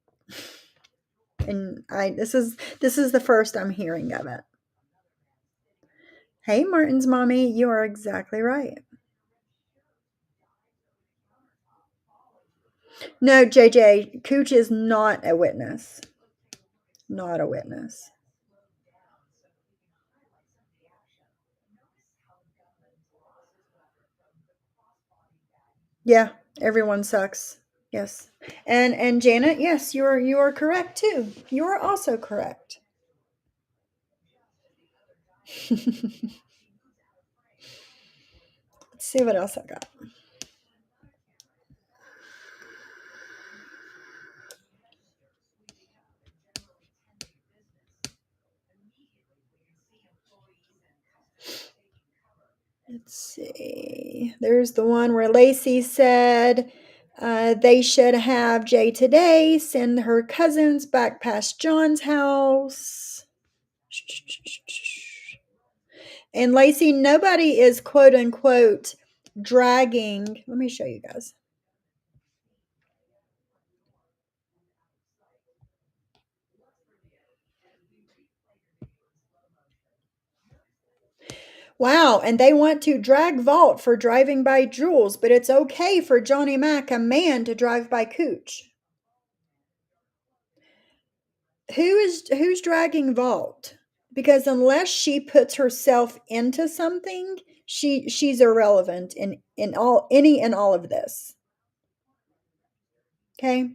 A: And this is the first I'm hearing of it. Hey, Martin's mommy, you are exactly right. No, JJ, Cooch is not a witness. Not a witness. Yeah, everyone sucks. Yes. And Janet, yes, you are correct too. You are also correct. Let's see what else I got. Let's see. There's the one where Lacey said they should have Jay today send her cousins back past John's house. And Lacey, nobody is quote unquote dragging. Let me show you guys. Wow, and they want to drag Vault for driving by Jules, but it's okay for Johnny Mac, a man, to drive by Cooch. Who's dragging Vault? Because unless she puts herself into something, she's irrelevant in all of this. Okay?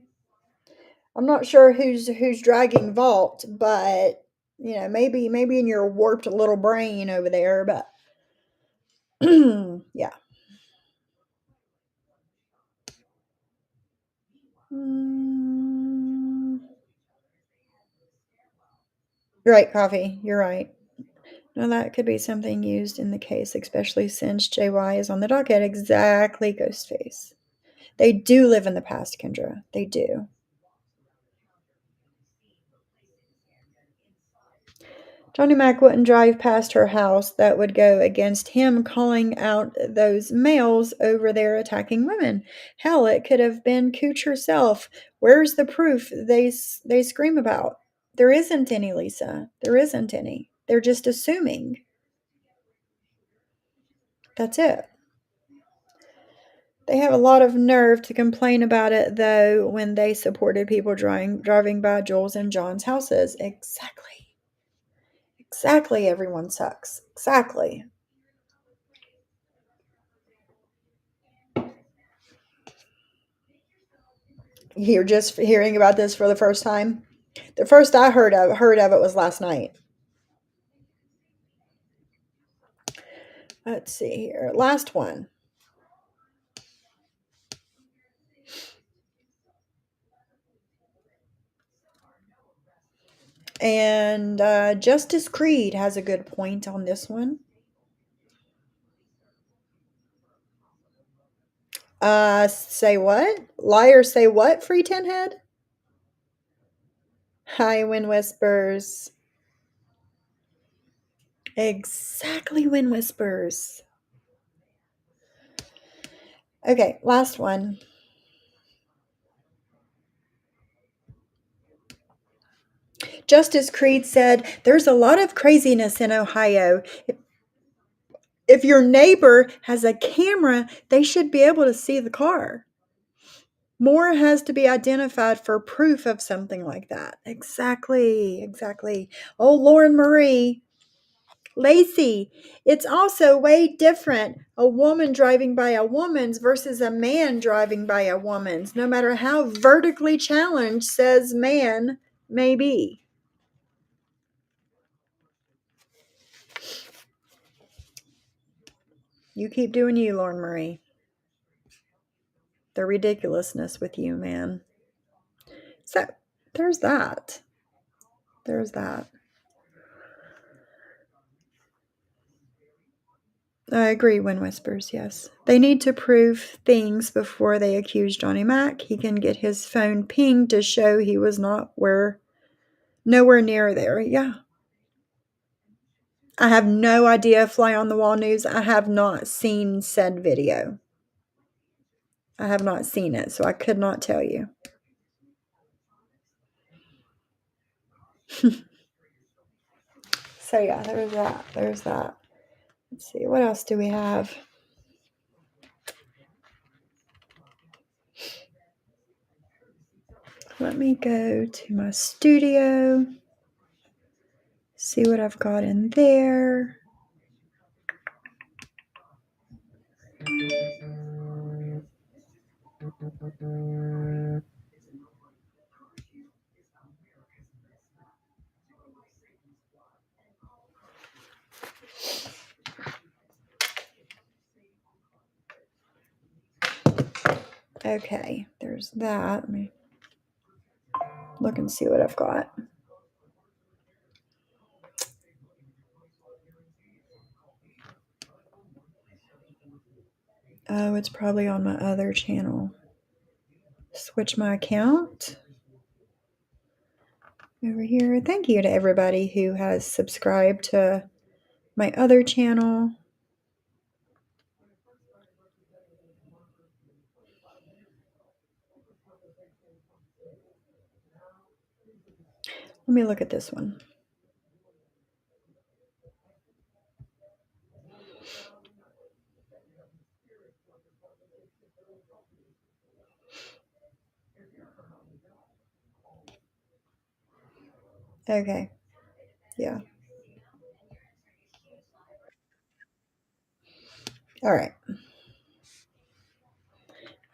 A: I'm not sure who's dragging Vault, but maybe in your warped little brain over there, but yeah. Right, Coffee. You're right. No, that could be something used in the case, especially since JY is on the docket. Exactly, Ghostface. They do live in the past, Kendra. They do. Johnny Mac wouldn't drive past her house. That would go against him calling out those males over there attacking women. Hell, it could have been Cooch herself. Where's the proof they scream about? There isn't any, Lisa. There isn't any. They're just assuming. That's it. They have a lot of nerve to complain about it, though, when they supported people driving by Jules and John's houses. Exactly. Exactly, everyone sucks. Exactly. You're just hearing about this for the first time? The first I heard of it was last night. Let's see here. Last one. And Justice Creed has a good point on this one. Say what? Liar say what, Free Ten Head? Hi, Wind Whispers. Exactly, Wind Whispers. Okay, last one. Justice Creed said, there's a lot of craziness in Ohio. If your neighbor has a camera, they should be able to see the car. More has to be identified for proof of something like that. Exactly. Oh, Lauren Marie. Lacey, it's also way different a woman driving by a woman's versus a man driving by a woman's, no matter how vertically challenged says man may be. You keep doing you, Lauren Marie. The ridiculousness with you, man. So, there's that. There's that. I agree, Wind Whispers, yes. They need to prove things before they accuse Johnny Mac. He can get his phone pinged to show he was nowhere near there. Yeah. I have no idea, Fly on the Wall News. I have not seen said video. I have not seen it, so I could not tell you. So yeah, there's that. There's that. Let's see, what else do we have? Let me go to my studio, see what I've got in there. Okay, there's that. Let me look and see what I've got. Oh, it's probably on my other channel. Switch my account over here. Thank you to everybody who has subscribed to my other channel. Let me look at this one. Okay. Yeah. All right.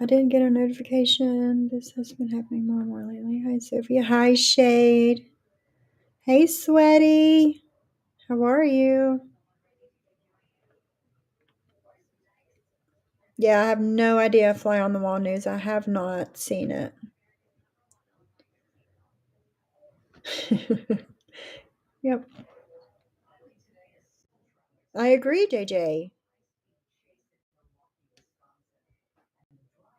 A: I didn't get a notification. This has been happening more and more lately. Hi, Sophia. Hi, Shade. Hey, Sweaty. How are you? Yeah, I have no idea. Fly on the Wall News. I have not seen it. Yep. I agree, JJ.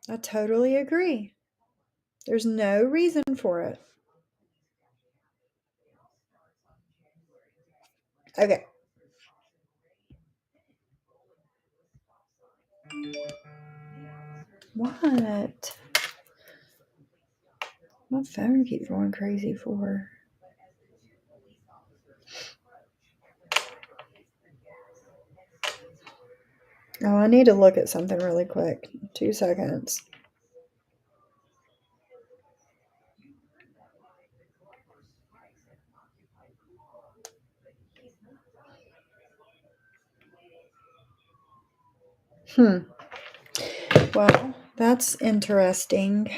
A: I totally agree. There's no reason for it. Okay. What? My phone keeps going crazy for. Oh, I need to look at something really quick. 2 seconds. Well, that's interesting.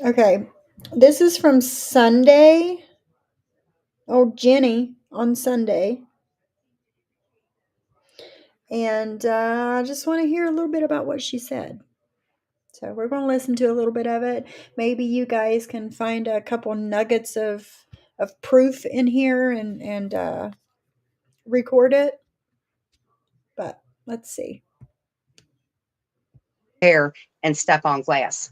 A: Okay. This is from Sunday. Oh, Jenny on Sunday. And I just want to hear a little bit about what she said. So we're going to listen to a little bit of it. Maybe you guys can find a couple nuggets of proof in here and record it. But let's see.
D: Hair and step on glass.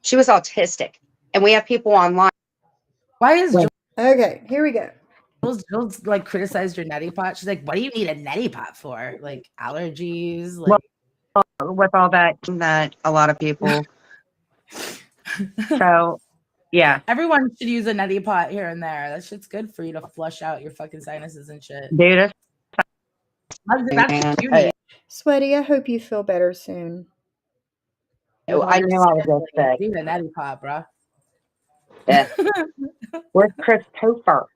D: She was autistic, and we have people online.
E: Why is
A: Okay, here we go.
E: Jules like criticized your neti pot? She's like, "What do you need a neti pot for? Like allergies?" Like,
D: well, with all that a lot of people. So, yeah,
E: everyone should use a neti pot here and there. That shit's good for you to flush out your fucking sinuses and shit.
D: dude.
E: That's what you need.
A: Sweaty, I hope you feel better soon.
D: I knew I was sick.
E: You need a neti pot, bro.
D: Yeah. Where's Christopher?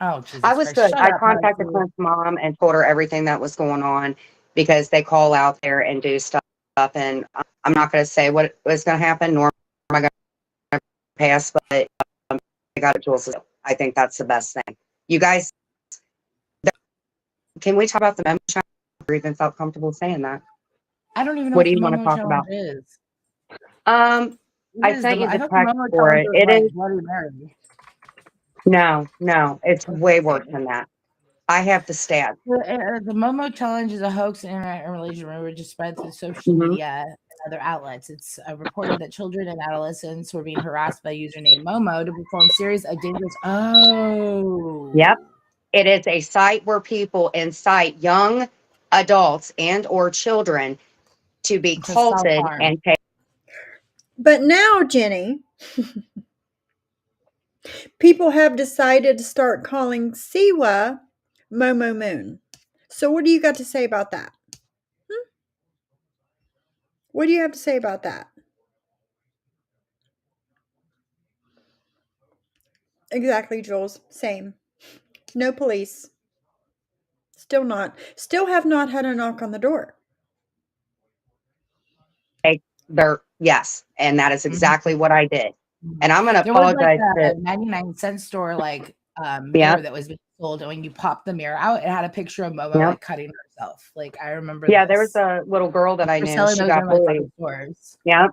E: Oh, Jesus
D: I was
E: Christ.
D: good. I contacted Clint's mom and told her everything that was going on because they call out there and do stuff. And I'm not going to say what was going to happen, nor am I going to pass, but I got it, Jules. I think that's the best thing. You guys, can we talk about the memo challenge? Or even felt comfortable saying that?
E: I don't even know
D: What do
E: what
D: you
E: the
D: want to
E: memo
D: talk about?
E: challenge is.
D: I
E: What is
D: sent you
E: I
D: the
E: thought the
D: text
E: Momo
D: for
E: challenge
D: it.
E: was
D: It
E: like
D: is
E: Bloody Mary.
D: no, it's way worse
E: Okay.
D: than that. I have the stats.
E: The Momo challenge is a hoax internet and religion rumor just spread through social
D: Mhm.
E: media and other outlets. It's reported that children and adolescents were being harassed by username Momo to perform series of dangerous. Oh,
D: Yep. It is a site where people incite young adults and or children to be
E: to self
D: culted
E: harm.
D: and take.
A: But now, Jenny, people have decided to start calling Siwa Momo Moon. So what do you got to say about that? What do you have to say about that? Exactly, Jules. Same. No police. Still not. Still have not had a knock on the door.
D: Their yes, and that is exactly what I did. And I'm going to
E: There was like
D: apologize
E: a
D: to
E: 99-cent store
D: yeah,
E: mirror that was being sold, and when you pop the mirror out, it had a picture of Momo
D: yeah,
E: like cutting herself. Like I remember
D: yeah. There was
E: this.
D: a little girl that I
E: They're
D: knew.
E: selling
D: She
E: those
D: got
E: in like
D: bullied.
E: other stores.
D: Yeah,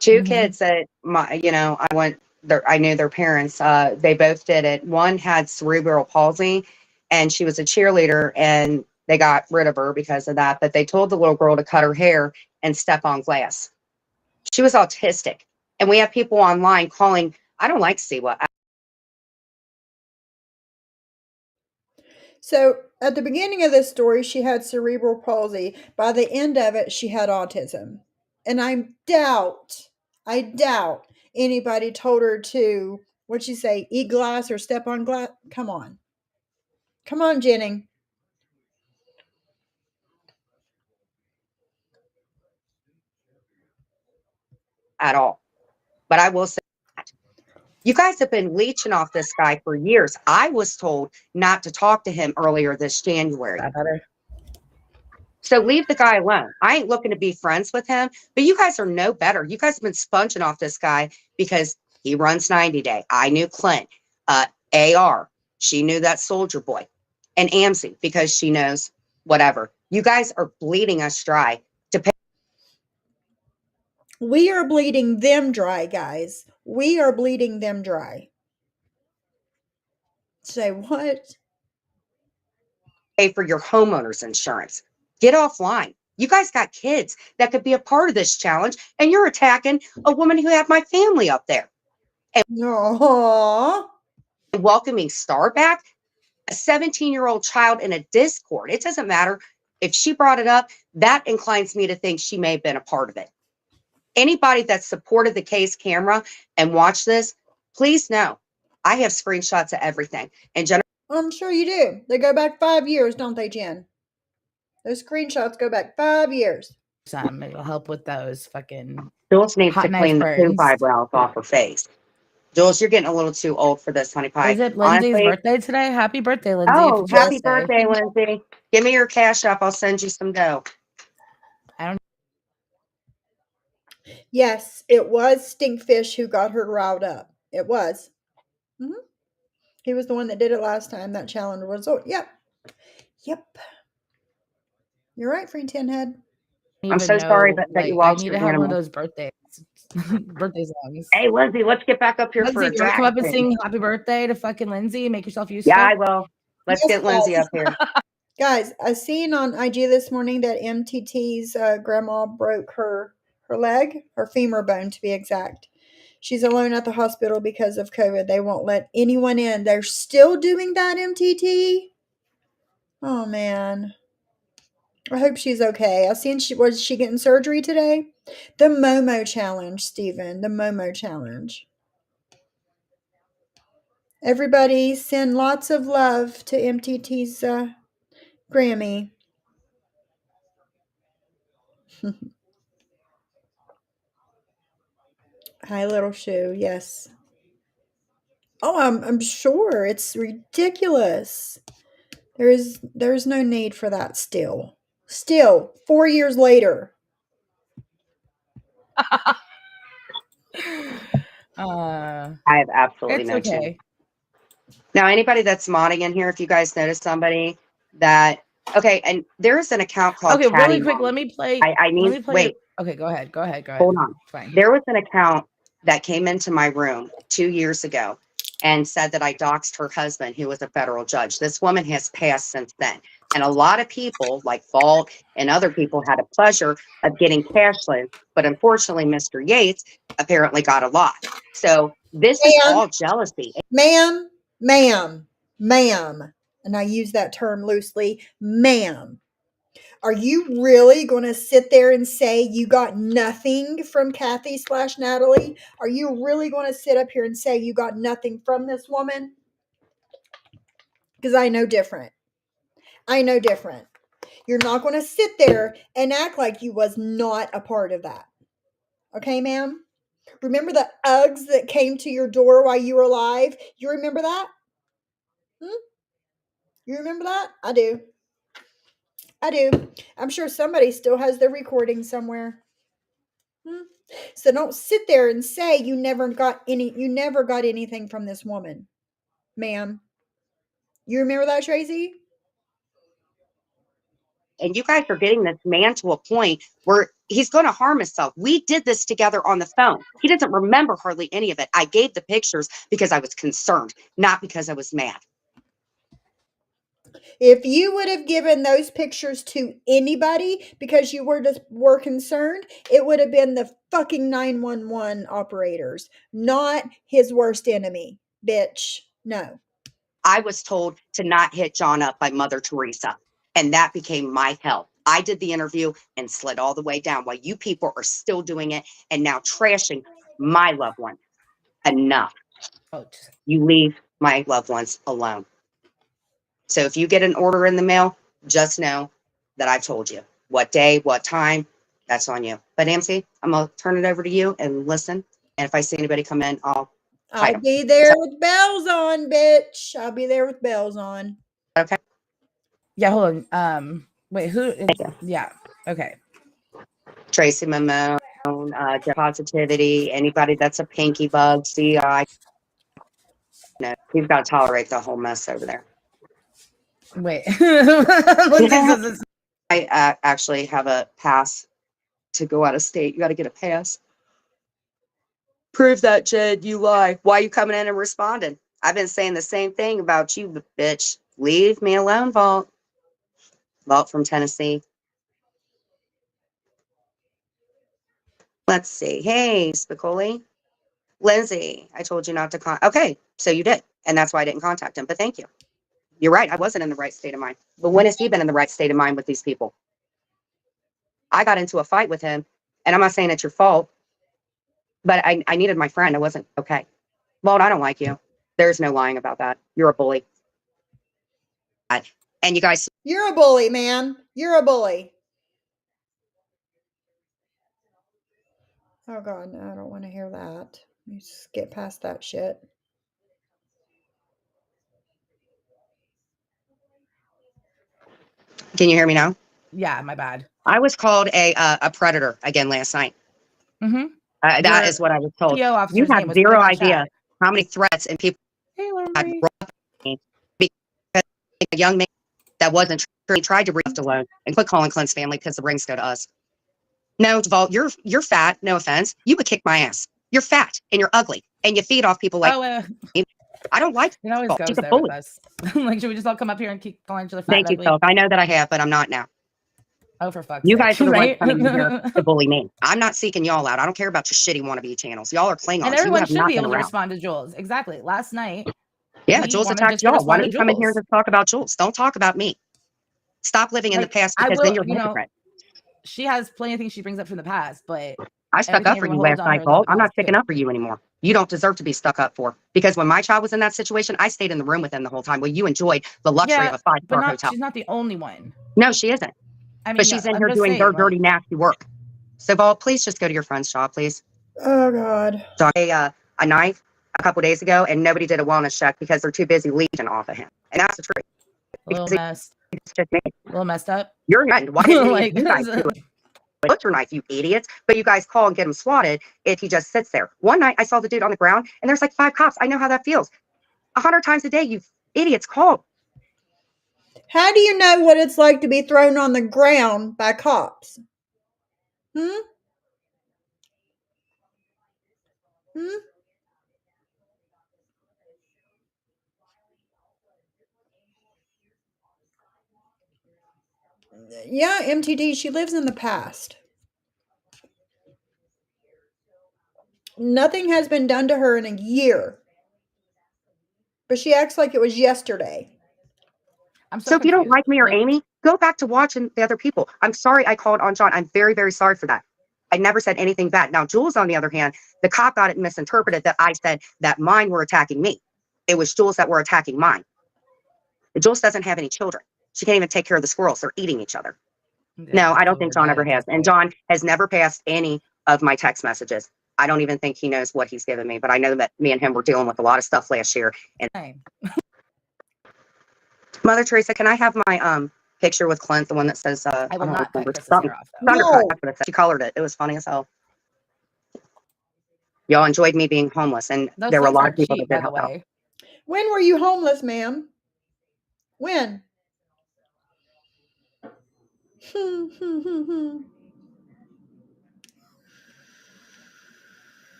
D: 2
E: Mhm.
D: kids that I went there. I knew their parents. They both did it. One had cerebral palsy, and she was a cheerleader, and they got rid of her because of that. But they told the little girl to cut her hair and step on glass. She was autistic, and we have people online calling. I don't like Siwa.
A: So at the beginning of this story, she had cerebral palsy. By the end of it, she had autism. And I doubt anybody told her to, what'd she say, eat glass or step on glass? Come on. Come on, Jenny.
D: At all. But I will say that you guys have been leeching off this guy for years. I was told not to talk to him earlier this January.
E: That better.
D: So leave the guy alone. I ain't looking to be friends with him, but you guys are no better. You guys have been sponging off this guy because he runs 90 Day. I knew Clint, AR. She knew that Soldier Boy, and Amsey because she knows whatever. You guys are bleeding us dry to pay.
A: We are bleeding them dry, guys. We are bleeding them dry. Say what?
D: Pay for your homeowner's insurance. Get offline. You guys got kids that could be a part of this challenge, and you're attacking a woman who had my family up there
A: No.
D: and welcoming Star back, a 17-year-old child in a Discord. It doesn't matter if she brought it up. That inclines me to think she may have been a part of it. Anybody that supported the case camera and watched this, please know I have screenshots of everything. And Jennifer,
A: I'm sure you do. They go back 5 years, don't they, Jen? Those screenshots go back 5 years.
E: It'll help with those fucking
D: Jules needs to
E: hot knife
D: clean the poop
E: burns.
D: eyebrows off her face. Jules, you're getting a little too old for this, honey pie.
E: Is it Lindsay's birthday today? Happy birthday, Lindsay.
D: Oh,
E: If
D: happy
E: it's birthday.
D: birthday, Lindsay. Give me your cash app. I'll send you some dough.
A: Yes, it was Stinkfish who got her riled up. It was. He was the one that did it last time. That challenge was. Oh, yep. Yep. You're right, Free Tin Head.
D: I'm so sorry that you
E: I
D: lost
E: need
D: your
E: to have one of
D: animal.
E: those birthday songs.
D: Hey, Lindsay, let's get back up here for
E: Lindsay,
D: a
E: do you want to come up and
D: drag.
E: sing happy birthday to fucking Lindsay and make yourself useful?
D: Yeah, I will. Let's
A: Yes,
D: get Lindsay
A: guys.
D: up here.
A: Guys, I seen on IG this morning that MTT's grandma broke her leg, her femur bone to be exact. She's alone at the hospital because of COVID. They won't let anyone in. They're still doing that, MTT. Oh man. I hope she's okay. I seen was she getting surgery today? The Momo challenge, Stephen. The Momo challenge. Everybody send lots of love to MTT's Grammy. Hi, little shoe. Yes. Oh, I'm sure it's ridiculous. There's no need for that still. Still, 4 years later.
D: I have absolutely
E: It's
D: no chance.
E: okay.
D: Now, anybody that's modding in here, if you guys notice somebody that, okay, and there's an account called
E: Okay, really
D: Chatty
E: quick,
D: Mom.
E: let me play.
D: I need,
E: Let me play
D: wait,
E: Okay, go ahead.
D: Hold on.
E: Fine.
D: There was an account that came into my room 2 years ago and said that I doxed her husband, who was a federal judge. This woman has passed since then. And a lot of people, like Vault and other people, had a pleasure of getting cashless. But unfortunately, Mr. Yates apparently got a lot. So this is
A: Ma'am,
D: all jealousy.
A: ma'am, and I use that term loosely, ma'am. Are you really going to sit there and say you got nothing from Kathy/Natalie? Are you really going to sit up here and say you got nothing from this woman? Because I know different. You're not going to sit there and act like you was not a part of that. Okay, ma'am? Remember the Uggs that came to your door while you were alive? You remember that? You remember that? I do. I'm sure somebody still has the recording somewhere. So don't sit there and say you never got anything from this woman, ma'am. You remember that, Tracy?
D: And you guys are getting this man to a point where he's going to harm himself. We did this together on the phone. He doesn't remember hardly any of it. I gave the pictures because I was concerned, not because I was mad.
A: If you would have given those pictures to anybody because you were concerned, it would have been the fucking 911 operators, not his worst enemy, bitch. No.
D: I was told to not hit John up by Mother Teresa, and that became my hell. I did the interview and slid all the way down while you people are still doing it and now trashing my loved ones. Enough. You leave my loved ones alone. So if you get an order in the mail, just know that I've told you what day, what time, that's on you. But Nancy, I'm going to turn it over to you and listen. And if I see anybody come in, I'll
A: be there with bells on, bitch. I'll be there with bells on.
D: Okay.
E: Yeah, hold on. Wait, who? Yeah. Okay.
D: Tracy Mamone, positivity, anybody that's a pinky bug, CI. No, you've got to tolerate the whole mess over there.
E: Wait.
D: I actually have a pass to go out of state. You got to get a pass. Prove that, Jed. You lie. Why are you coming in and responding? I've been saying the same thing about you, bitch. Leave me alone, Vault. Vault from Tennessee. Let's see. Hey, Spicoli. Lindsay, I told you not to okay, so you did. And that's why I didn't contact him. But thank you. You're right. I wasn't in the right state of mind. But when has he been in the right state of mind with these people? I got into a fight with him, and I'm not saying it's your fault, but I needed my friend. I wasn't okay. Well, I don't like you. There's no lying about that. You're a bully. And you guys.
A: You're a bully, man. You're a bully. Oh, God, no, I don't want to hear that. You just get past that shit.
D: Can you hear me now?
E: Yeah, my bad.
D: I was called a predator again last night.
E: Mm-hmm.
D: That is what I was told.
E: P.O. officer's
D: You have
E: name was
D: zero
E: put in the
D: idea
E: chat.
D: how many threats and people had brought me because a young man that wasn't tried to be left alone and quit calling Clint's family because the rings go to us. No, Vault, you're fat. No offense. You would kick my ass. You're fat and you're ugly and you feed off people like me. I don't like
E: it. Always goes there with us. Like, should we just all come up here and keep calling each other fat?
D: Thank you, Phil. I know that I have, but I'm not now.
E: Oh, for fuck's
D: sake. You
E: guys
D: are the ones coming here to bully me. I'm not seeking y'all out. I don't care about your shitty wannabe channels. Y'all are Klingons.
E: And everyone should be able to respond to Jules. Exactly. Last night.
D: Yeah, Jules attacked y'all. Why don't you come in here and just talk about Jules? Don't talk about me. Stop living in the past because then you're a hypocrite.
E: She has plenty of things she brings up from the past, but
D: I stuck up for you last night, Paul. I'm not sticking up for you anymore. You don't deserve to be stuck up for because when my child was in that situation, I stayed in the room with him the whole time. Well, you enjoyed the luxury of a 5-star hotel.
E: She's not the only one.
D: No, she isn't. I mean, but she's in here doing their dirty, nasty work. So, Paul, please just go to your friend's shop, please.
A: Oh, God.
D: So a knife a couple days ago, and nobody did a wellness check because they're too busy leeching off of him. And that's the truth.
E: A little messed up.
D: You're not. Why didn't you guys do it? What's your knife, you idiots? But you guys call and get him swatted if he just sits there. One night I saw the dude on the ground and there's like 5 cops. I know how that feels. 100 times a day, you idiots call.
A: How do you know what it's like to be thrown on the ground by cops? Hmm? Yeah, MTD, she lives in the past. Nothing has been done to her in a year, but she acts like it was yesterday.
E: I'm so
D: So if you don't
E: confused.
D: like me or Amy, go back to watching the other people. I'm sorry I called on John. I'm very, very sorry for that. I never said anything bad. Now, Jules, on the other hand, the cop got it misinterpreted that I said that mine were attacking me. It was Jules that were attacking mine. Jules doesn't have any children. She can't even take care of the squirrels. They're eating each other. No, I don't think John ever has. And John has never passed any of my text messages. I don't even think he knows what he's given me, but I know that me and him were dealing with a lot of stuff last year. And Mother Teresa, can I have my picture with Clint, the one that says
E: I will
D: don't
E: not cut
D: remember,
E: Chris's
D: something
E: hair off, though.
D: Thundercut,
A: No.
D: that's what it said. She colored it. It was funny as hell. Y'all enjoyed me being homeless, and
E: Those
D: there were a
E: links
D: lot
E: are
D: of people
E: cheap,
D: that
E: by
D: did
E: the
D: help out.
E: way.
A: When were you homeless, ma'am? When?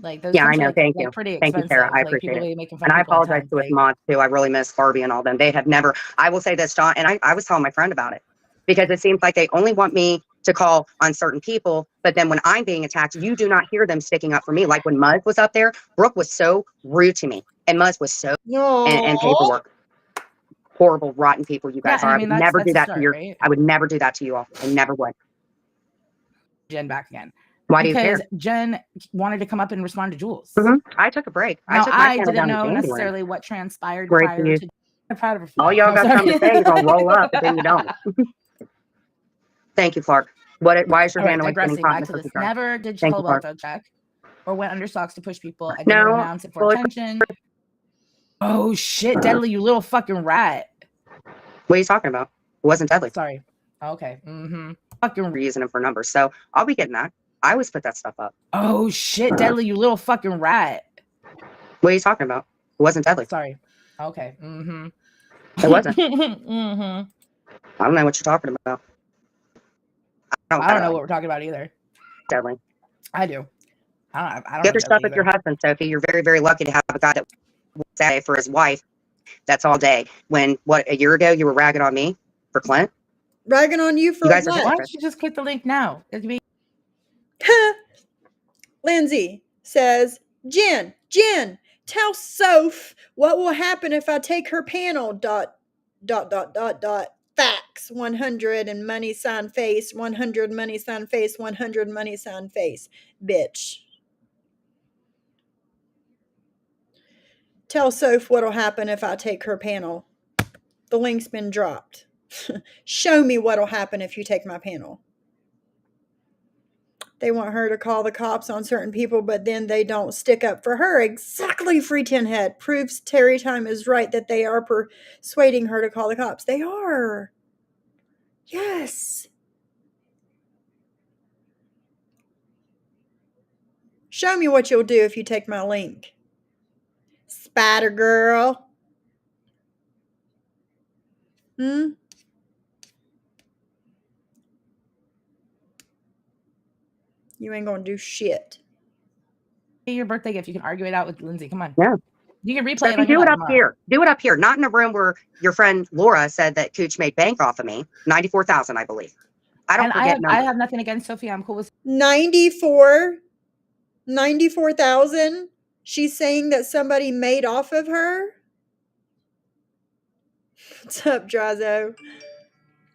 E: Like those
D: Yeah, I
E: links are
D: know.
E: like,
D: Thank
E: like
D: you.
E: pretty
D: Thank you, Tara.
E: expensive.
D: I
E: Like
D: appreciate
E: people
D: it.
E: be making fun
D: And
E: of
D: I
E: people in
D: apologize
E: tents.
D: to his
E: Like
D: moms too. I really miss Barbie and all them. They have never, I will say this, John, and I was telling my friend about it because it seems like they only want me to call on certain people. But then when I'm being attacked, you do not hear them sticking up for me. Like when Muzz was up there, Brooke was so rude to me. And Muzz was so, and
A: No.
D: paperwork. Horrible, rotten people you
E: yeah,
D: guys
E: and
D: are.
E: I
D: I
E: mean
D: would never
E: that's
D: do
E: a
D: that to
E: start,
D: your,
E: right?
D: I would never do that to you all. I never would.
E: Jen back again.
D: Why do you care?
E: Because Jen wanted to come up and respond to Jules.
D: I took a break. I
E: Now
D: took my
E: I
D: channel
E: didn't
D: down in
E: know
D: January.
E: necessarily what transpired
D: Great for
E: prior
D: you.
E: to. I'm proud of her. For
D: All
E: that.
D: y'all
E: No,
D: got
E: sorry.
D: something to say, you're gonna roll up, but then you don't. Thank you, Clark. Why is your
E: All right,
D: hand always getting
E: digressing
D: hot
E: back
D: in
E: to
D: the
E: this.
D: cookie jar?
E: Never did she
D: Thank
E: call
D: you,
E: a
D: Clark.
E: welfare check or went under socks to push people. I didn't
D: No,
E: renounce it for
D: fully.
E: attention. Oh shit, Deadly, you little fucking rat.
D: What are you talking about? It wasn't deadly.
E: Sorry. Okay. Fucking.
D: We're using them for numbers, so I'll be getting that. I always put that stuff up.
E: Oh shit, Deadly, you little fucking rat.
D: What are you talking about? It wasn't deadly.
E: Sorry. Okay.
D: It wasn't. I don't know what you're talking about.
E: I don't know what we're talking about either.
D: Deadly.
E: I do. I don't
D: Get
E: know
D: your stuff with
E: either.
D: your husband, Sophie. You're very, very lucky to have a guy that works that day for his wife. That's all day. When a year ago you were ragging on me for Clint?
A: Ragging on you for
D: You guys are
A: what?
E: Why don't you just click the link now? It could be.
A: Lindsay says, Jen, tell Soph what will happen if I take her panel. Facts 100 and money sign face 100 money sign face 100 money sign face. Bitch. Tell Soph what'll happen if I take her panel. The link's been dropped. Show me what'll happen if you take my panel. They want her to call the cops on certain people, but then they don't stick up for her. Exactly, Free Tin Head. Proves Terry Time is right that they are persuading her to call the cops. They are. Yes. Show me what you'll do if you take my link. Spider Girl. You ain't gonna do shit.
E: Your birthday gift. You can argue it out with Lindsay. Come on.
D: Yeah.
E: You can replay
D: So
E: it on
D: do
E: your
D: it
E: life
D: up
E: tomorrow.
D: here. Do it up here, not in a room where your friend Laura said that Cooch made bank off of me. 94,000, I believe. I don't forget
E: I have nothing against Sophie. I'm cool with
A: 94,000. She's saying that somebody made off of her. What's up, Drazo?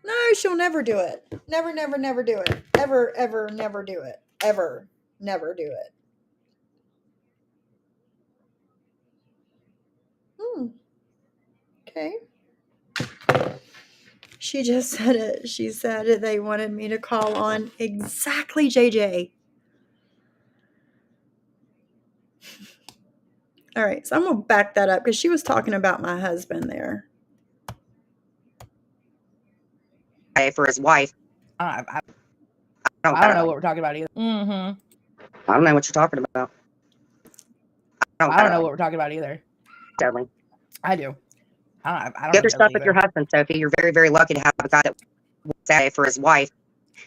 A: No, she'll never do it. Never do it. Ever, never do it. Ever, never do it. Okay. She just said it. She said they wanted me to call on exactly JJ. All right, so I'm going to back that up because she was talking about my husband there.
D: for his wife.
E: I don't know what we're talking about either.
D: I don't know what you're talking about.
E: I don't know what we're talking about either.
D: Deadly.
E: I do. I don't
D: Get
E: know
D: your stuff with your husband, Sophie. You're very, very lucky to have a guy that works that day for his wife.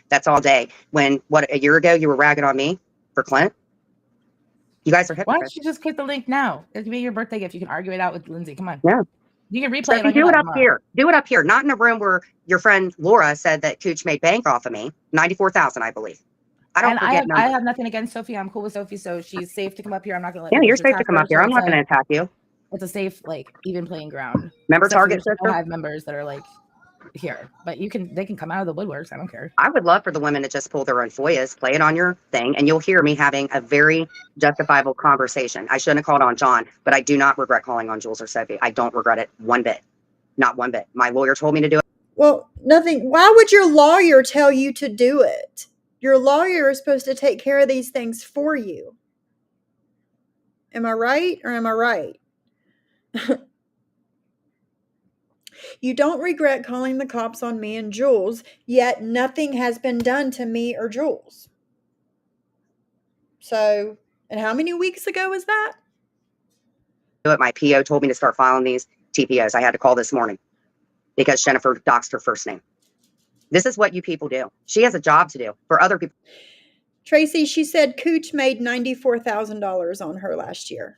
D: That's all day. When, what, a year ago, you were ragging on me for Clint? You guys are
E: Why
D: hypocrites.
E: don't you just click the link now? It can be your birthday gift. You can argue it out with Lindsay. Come on.
D: Yeah.
E: You can replay
D: So
E: it
D: if
E: on
D: you
E: your
D: do it up
E: laptop.
D: here, do it up here, not in a room where your friend Laura said that Cooch made bank off of me, 94,000, I believe. I don't
E: And
D: forget
E: I
D: numbers.
E: have nothing against Sophie. I'm cool with Sophie, so she's safe to come up here. I'm not gonna let
D: Yeah,
E: people
D: you're
E: just
D: safe to
E: attack
D: come
E: her.
D: up here.
E: So
D: I'm not going to attack you.
E: it's a safe, like, even playing ground.
D: Remember
E: Except for
D: Target
E: the
D: Sister?
E: Hive members that are like here, but they can come out of the woodworks. I don't care.
D: I would love for the women to just pull their own FOIAs, play it on your thing, and you'll hear me having a very justifiable conversation. I shouldn't have called on John, but I do not regret calling on Jules or Sophie. I don't regret it one bit. Not one bit. My lawyer told me to do it.
A: Well, nothing. Why would your lawyer tell you to do it? Your lawyer is supposed to take care of these things for you. Am I right or am I right? You don't regret calling the cops on me and Jules, yet nothing has been done to me or Jules. So, and how many weeks ago was that?
D: My PO told me to start filing these TPOs. I had to call this morning because Jennifer doxed her first name. This is what you people do. She has a job to do for other people.
A: Tracy, she said Cooch made $94,000 on her last year.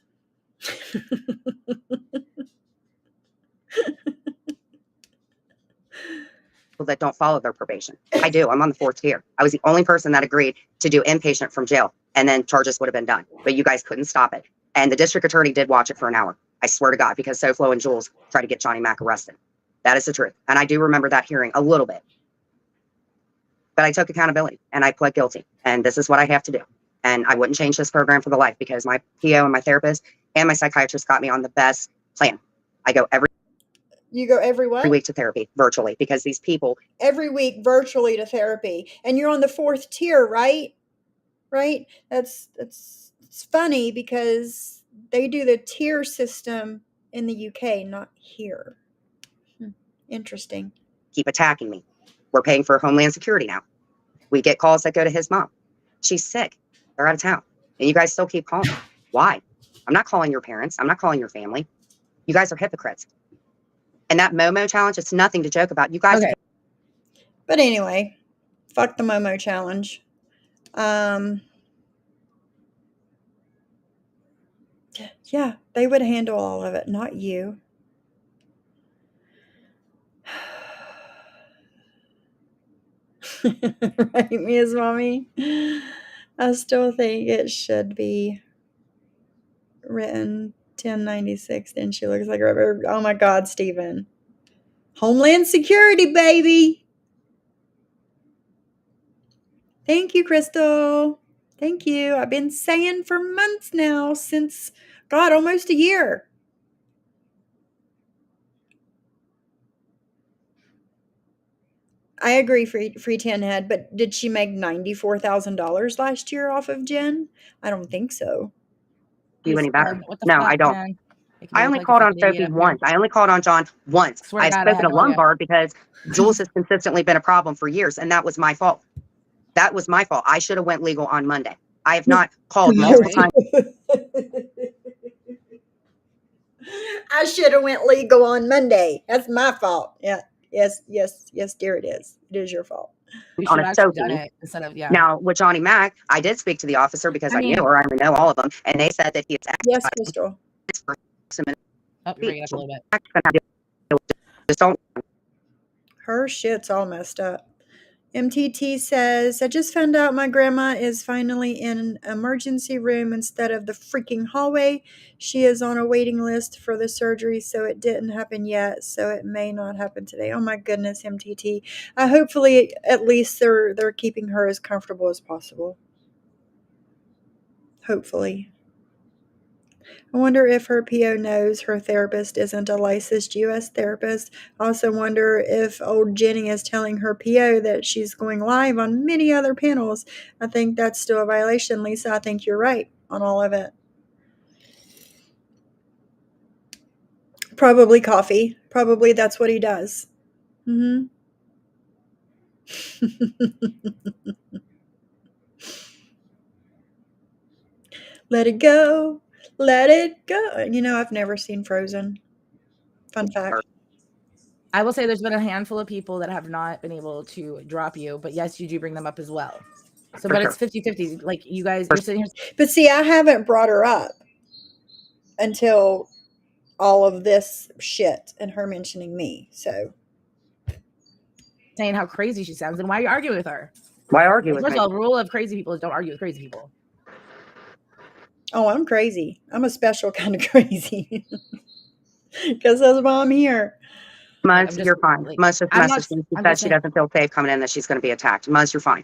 D: That don't follow their probation. I do. I'm on the 4th tier. I was the only person that agreed to do inpatient from jail, and then charges would have been done. But you guys couldn't stop it. And the district attorney did watch it for an hour. I swear to God, because SoFlo and Jules tried to get Johnny Mack arrested. That is the truth. And I do remember that hearing a little bit. But I took accountability and I pled guilty. And this is what I have to do. And I wouldn't change this program for the life because my PO and my therapist and my psychiatrist got me on the best plan. I go every
A: what?
D: week to therapy virtually because these people
A: every week virtually to therapy, and you're on the 4th tier, right? Right? It's funny because they do the tier system in the UK, not here. Interesting.
D: keep attacking me. We're paying for Homeland Security now. We get calls that go to his mom. She's sick. They're out of town. And you guys still keep calling. Why? I'm not calling your parents. I'm not calling your family. You guys are hypocrites. And that Momo challenge, it's nothing to joke about. You guys.
A: Okay. But anyway, fuck the Momo challenge. Yeah, they would handle all of it, not you. Right, Mia's mommy? I still think it should be written 1096, and she looks like a rubber. Oh my God, Stephen. Homeland Security, baby. Thank you, Crystal. Thank you. I've been saying for months now, since, God, almost a year. I agree, free 10 head, but did she make $94,000 last year off of Jen? I don't think so.
D: You any better?
E: What the
D: No,
E: fuck,
D: I don't.
E: man?
D: I only called on Sophie once. I only called on John once.
E: Swear to
D: I've
E: God, I
D: spoken
E: had
D: to
E: no idea.
D: Lombard because Jules has consistently been a problem for years, and that was my fault. That was my fault. I should have went legal on Monday. I have not called multiple times.
A: I should have went legal on Monday. That's my fault. Yeah. Yes, dear, it is. It is your fault.
E: You
D: On
E: should
D: a
E: have actually done
D: Sophie.
E: it instead of, yeah.
D: Now, with Johnny Mack, I did speak to the officer because I knew her. I know all of them. And they said that he was
A: Yes, Crystal.
E: Oh, you're breaking up a little bit.
D: Just don't.
A: Her shit's all messed up. MTT says, I just found out my grandma is finally in an emergency room instead of the freaking hallway. She is on a waiting list for the surgery, so it didn't happen yet, so it may not happen today. Oh my goodness, MTT. Hopefully, at least they're keeping her as comfortable as possible. Hopefully. I wonder if her PO knows her therapist isn't a licensed U.S. therapist. I also wonder if old Jenny is telling her PO that she's going live on many other panels. I think that's still a violation, Lisa. I think you're right on all of it. Probably coffee. Probably that's what he does. Mm-hmm. Let it go. Let it go. You know, I've never seen Frozen. Fun fact.
E: I will say there's been a handful of people that have not been able to drop you, but yes, you do bring them up as well. So, but it's 50-50. Like you guys, you're sitting here.
A: But see, I haven't brought her up until all of this shit and her mentioning me. So
E: saying how crazy she sounds, and why are you arguing with her?
D: Why argue with
E: First
D: me?
E: of all, the rule of crazy people is don't argue with crazy people.
A: oh, I'm crazy. I'm a special kind of crazy. Because that's why I'm here.
D: Muzz, you're fine.
E: like,
D: Muzz just
E: I'm not-
D: messaged me. She
E: I'm
D: said
E: just
D: she
E: saying-
D: doesn't feel safe coming in, that she's going to be attacked. Muzz, you're fine.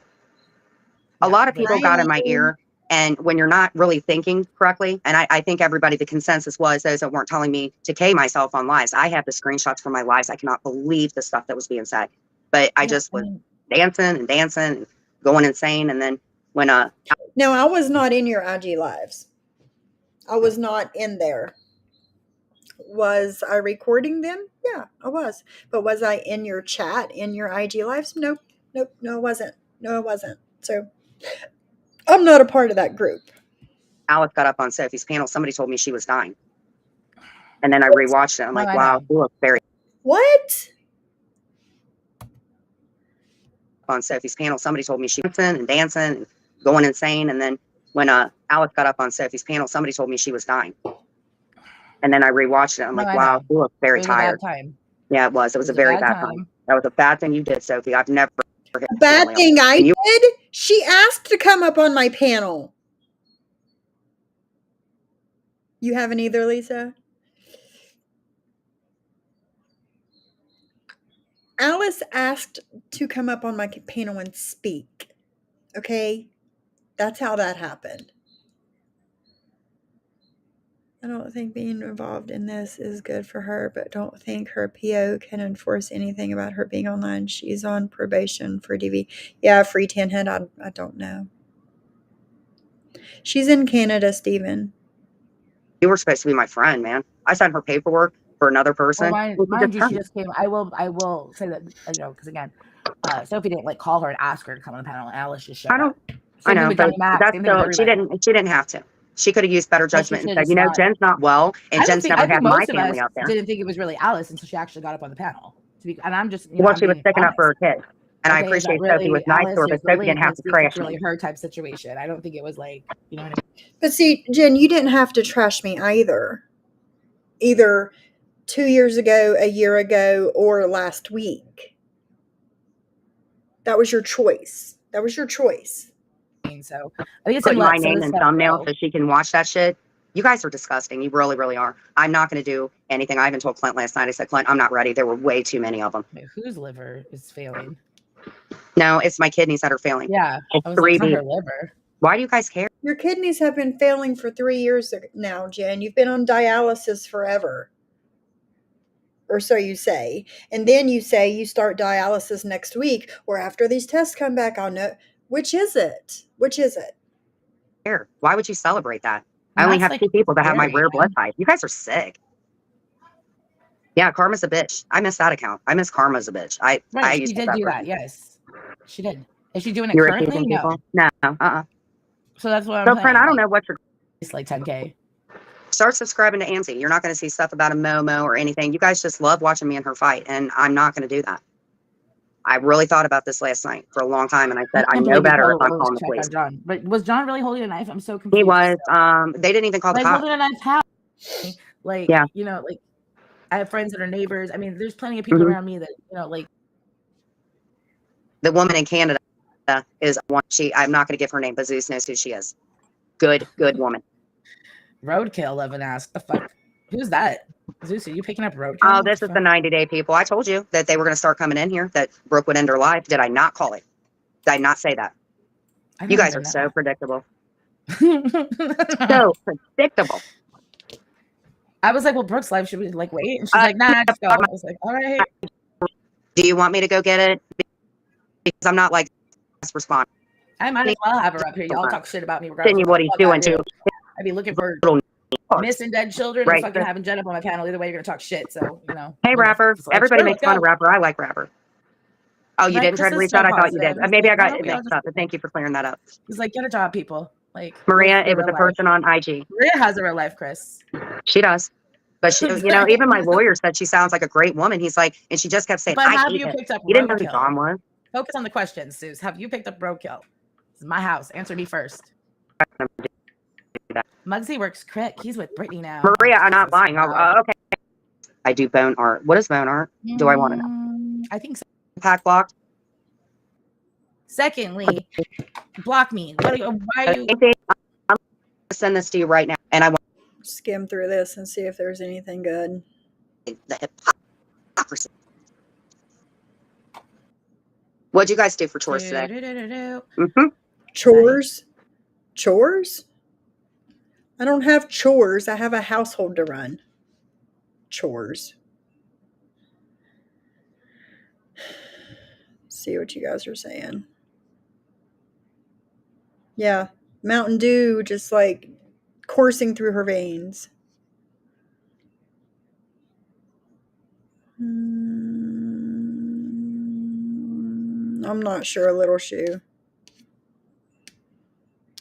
D: A
E: Yeah,
D: lot of
E: but-
D: people got in my ear, and when you're not really thinking correctly, and I think everybody, the consensus was those that weren't telling me to K myself on lives. I have the screenshots from my lives. I cannot believe the stuff that was being said. But I just was dancing and going insane. And then when
A: No, I was not in your IG lives. I was not in there. Was I recording them? Yeah, I was. But was I in your chat, in your IG lives? Nope. Nope. No, I wasn't. No, I wasn't. So I'm not a part of that group.
D: Alice got up on Sophie's panel, somebody told me she was dying. And then I rewatched it. I'm like,
E: I
D: wow,
E: know.
D: you look very
A: What?
D: on Sophie's panel. Somebody told me she was dancing and going insane. And then when Alice got up on Sophie's panel, somebody told me she was dying. And then I rewatched it. I'm like,
E: I
D: wow,
E: know.
D: you look very
E: It was
D: tired.
E: a bad time.
D: Yeah, it was. It was a very bad time. That was a bad thing you did, Sophie. I've never.
A: Bad thing I did? She asked to come up on my panel. You haven't either, Lisa? Alice asked to come up on my panel and speak. Okay? That's how that happened. I don't think being involved in this is good for her, but don't think her PO can enforce anything about her being online. She's on probation for DV. Yeah, free 10 head. I don't know. She's in Canada, Stephen.
D: You were supposed to be my friend, man. I signed her paperwork for another person.
E: Well, mind you, she just came. I will say that, because again, Sophie didn't like call her and ask her to come on the panel. And Alice just showed up.
D: I know, but that's still, she didn't have to. She could have used better judgment and said, you know, Jen's not well, and Jen's never had my family out there.
E: Didn't think it was really Alice until she actually got up on the panel. And I'm just,
D: well, she was sticking up for her kids, and I appreciate Sophie was nice to her, but Sophie didn't have to crash me.
E: Really her type situation. I don't think it was like, you know what I mean?
A: But see, Jen, you didn't have to trash me either. Either 2 years ago, a year ago, or last week. That was your choice. That was your choice.
E: So I think it's
D: put my name in thumbnail so she can watch that shit. You guys are disgusting. You really, really are. I'm not going to do anything. I even told Clint last night. I said, Clint, I'm not ready. There were way too many of them.
E: Wait, whose liver is failing?
D: No, it's my kidneys that are failing.
E: Yeah,
D: it's
E: I was
D: 3D.
E: Like, it's not her liver.
D: Why do you guys care?
A: Your kidneys have been failing for 3 years now, Jen. You've been on dialysis forever. Or so you say. And then you say you start dialysis next week, or after these tests come back, I'll know. Which is it? Which is it?
D: Why would you celebrate that? I only have 2 people that have my rare blood type. You guys are sick. Yeah, Karma's a bitch. I miss that account. I miss Karma's a bitch. I
E: She did do that. Yes, she did. Is she doing it currently?
D: No.
E: So that's what I'm
D: saying.
E: So,
D: friend, I don't know what you're.
E: It's like 10K.
D: Start subscribing to Amzi. You're not going to see stuff about a Momo or anything. You guys just love watching me and her fight, and I'm not going to do that. I really thought about this last night for a long time, and I said, I know better if I'm calling the police.
E: John. But was John really holding a knife? I'm so confused.
D: He was. They didn't even call the cops.
E: Holding a knife how? Like,
D: yeah.
E: You know, like, I have friends that are neighbors. I mean, there's plenty of people around me that, you know, like.
D: The woman in Canada is one. I'm not going to give her name, but Zeus knows who she is. Good woman.
E: Roadkill, Levin asked. The fuck? Who's that? Zeus, are you picking up roadkill?
D: Oh, this is the 90-day people. I told you that they were going to start coming in here, that Brooke would end her life. Did I not call it? Did I not say that? You guys are so predictable. So predictable.
E: I was like, well, Brooke's life should be like, wait. And she's like, nah, just go. I was like, all right.
D: Do you want me to go get it? Because I'm not like respond.
E: I might as well have her up here. Y'all talk shit about me.
D: Continue what he's doing too.
E: I'd be looking for missing dead children and fucking having Jen up on my panel. Either way, you're gonna talk shit. So, you know.
D: Hey, Rapper. Everybody makes fun of Rapper. I like Rapper. Oh, you didn't try to reach out? I thought you did. Maybe I got it mixed up, but thank you for clearing that up.
E: He's like, get a job, people. Like
D: Maria, it was a person on IG.
E: Maria has a real life, Chris.
D: She does. But she, even my lawyer said she sounds like a great woman. He's like, and she just kept saying,
E: But
D: I
E: have
D: hate
E: you
D: him.
E: picked up
D: You didn't know who
E: roadkill?
D: John was?
E: Focus on the question, Suze. Have you picked up roadkill? This is my house. Answer me first. Muggsy works crick. He's with Brittany now.
D: Maria,
E: Oh,
D: I'm not
E: Jesus,
D: lying.
E: God.
D: Okay. I do bone art. What is bone art? Do I want to know?
E: I think so.
D: Pack block.
E: Secondly, block me. Why you?
D: I'm gonna send this to you right now, and I want
A: Skim through this and see if there's anything good.
D: the hypocrisy. What'd you guys do for chores today? Mm-hmm.
A: Chores? Chores? I don't have chores. I have a household to run. Chores. See what you guys are saying. Yeah. Mountain Dew just like coursing through her veins. I'm not sure, Little Shoe.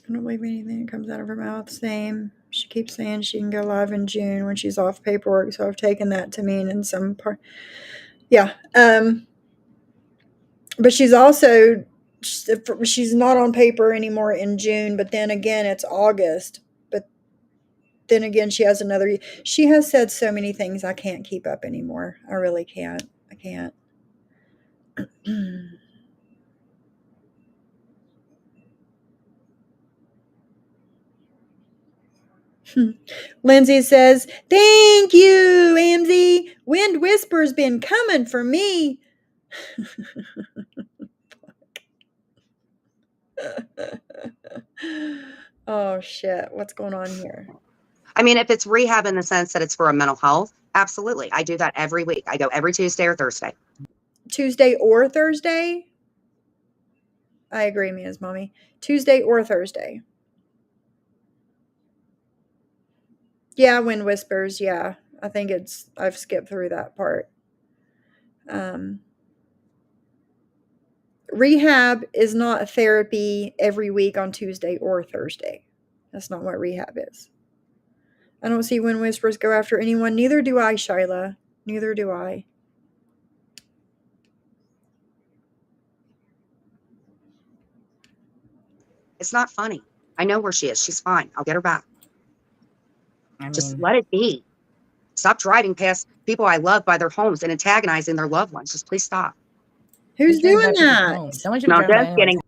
A: I don't believe anything that comes out of her mouth. Same. She keeps saying she can go live in June when she's off paperwork, so I've taken that to mean in some part. Yeah. But she's also, she's not on paper anymore in June, but then again, it's August. But then again, she has she has said so many things I can't keep up anymore. I really can't. I can't. Lindsay says, thank you, Amzy. Wind Whisper's been coming for me. Oh, shit. What's going on here?
D: I mean, if it's rehab in the sense that it's for a mental health, absolutely. I do that every week. I go every Tuesday or Thursday.
A: Tuesday or Thursday? I agree, Mia's mommy. Tuesday or Thursday. Yeah, Wind Whispers. Yeah, I think I've skipped through that part. Rehab is not a therapy every week on Tuesday or Thursday. That's not what rehab is. I don't see Wind Whispers go after anyone. Neither do I, Shyla. Neither do I.
D: It's not funny. I know where she is. She's fine. I'll get her back. Just
E: mean,
D: let it be. Stop driving past people I love by their homes and antagonizing their loved ones. Just please stop.
A: Who's doing that?
E: Someone should be
D: No,
E: driving by
D: just
E: anyone's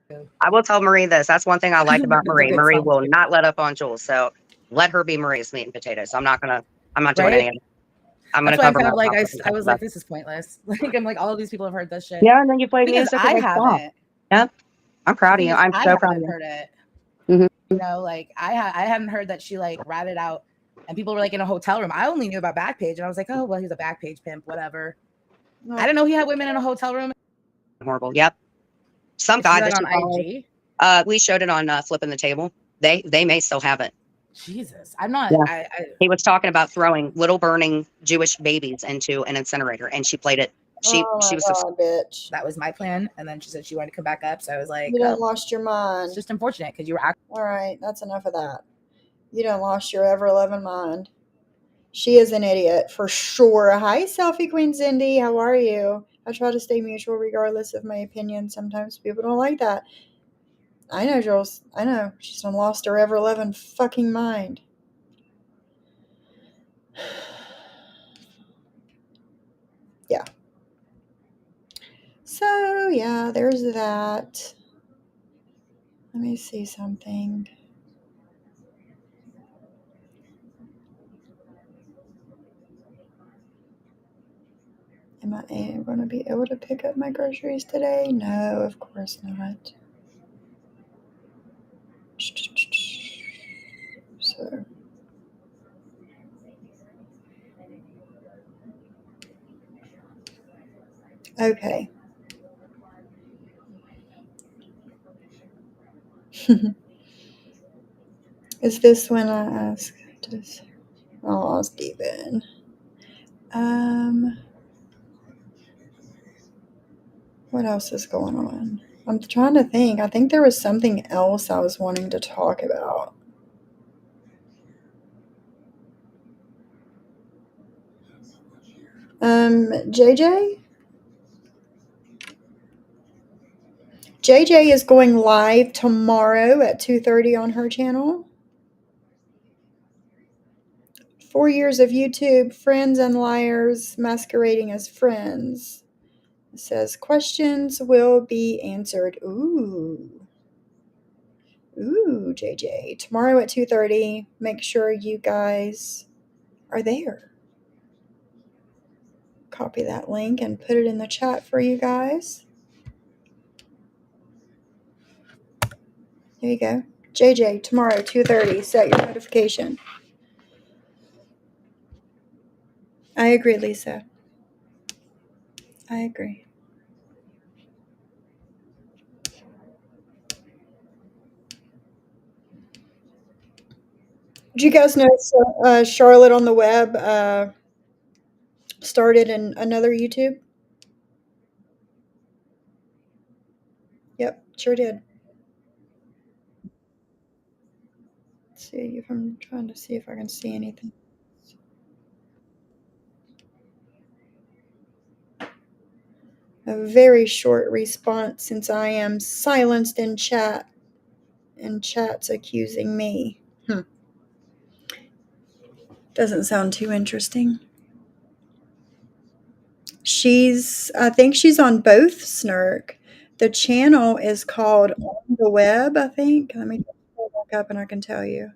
D: kidding. I will tell Marie this. That's one thing I like about
E: That's a
D: Marie.
E: good
D: Marie
E: song,
D: will
E: too.
D: not let up on Jules. So let her be Marie's meat and potatoes. I'm not doing
E: Right?
D: anything. I'm
E: That's
D: gonna
E: why I'm
D: cover
E: kind of
D: my
E: like,
D: mouth.
E: I was like, this is pointless. Like, I'm like, all of these people have heard this shit.
D: Yeah, and then you played
E: Because
D: music.
E: I
D: and they stopped.
E: haven't.
D: Yep. I'm proud of you.
E: Because
D: I'm
E: I
D: so proud of
E: haven't
D: you.
E: heard it.
D: Mhm.
E: You know, like I hadn't heard that she like ratted out, and people were like in a hotel room. I only knew about Backpage, and I was like, oh well, he's a Backpage pimp, whatever.
A: No.
E: I didn't know he had women in a hotel room.
D: Horrible. Yep. Some
E: Is she
D: guy
E: like
D: that
E: on
D: you
E: IG?
D: follow, we showed it on Flipping the Table. They may still have it.
E: Jesus, I'm not.
D: Yeah. He was talking about throwing little burning Jewish babies into an incinerator, and she played it. She
A: Oh
D: she
A: my
D: was
A: God, bitch.
E: That was my plan, and then she said she wanted to come back up, so I was like,
A: You done
E: oh,
A: lost your mind.
E: it's just unfortunate because you were actually.
A: All right, that's enough of that. You done lost your ever-loving mind. She is an idiot for sure. Hi, Selfie Queen Cindy. How are you? I try to stay mutual regardless of my opinion. Sometimes people don't like that. I know, Jules. I know. She's done lost her ever-loving fucking mind. Yeah. So, yeah, there's that. Let me see something. Am I going to be able to pick up my groceries today? No, of course not. So, okay. Is this when I ask? Oh, Steven. What else is going on? I'm trying to think. I think there was something else I was wanting to talk about. JJ? JJ is going live tomorrow at 2:30 on her channel. 4 years of YouTube, friends and liars masquerading as friends. It says questions will be answered. Ooh, JJ. Tomorrow at 2:30. Make sure you guys are there. Copy that link and put it in the chat for you guys. There you go. JJ, tomorrow, 2:30. Set your notification. I agree, Lisa. I agree. Did you guys know Charlotte on the web started in another YouTube? Yep, sure did. Let's see if I'm trying to see if I can see anything. A very short response since I am silenced in chat and chat's accusing me. Doesn't sound too interesting. I think she's on both, Snurk. The channel is called On the Web, I think. Let me just pull it back up and I can tell you.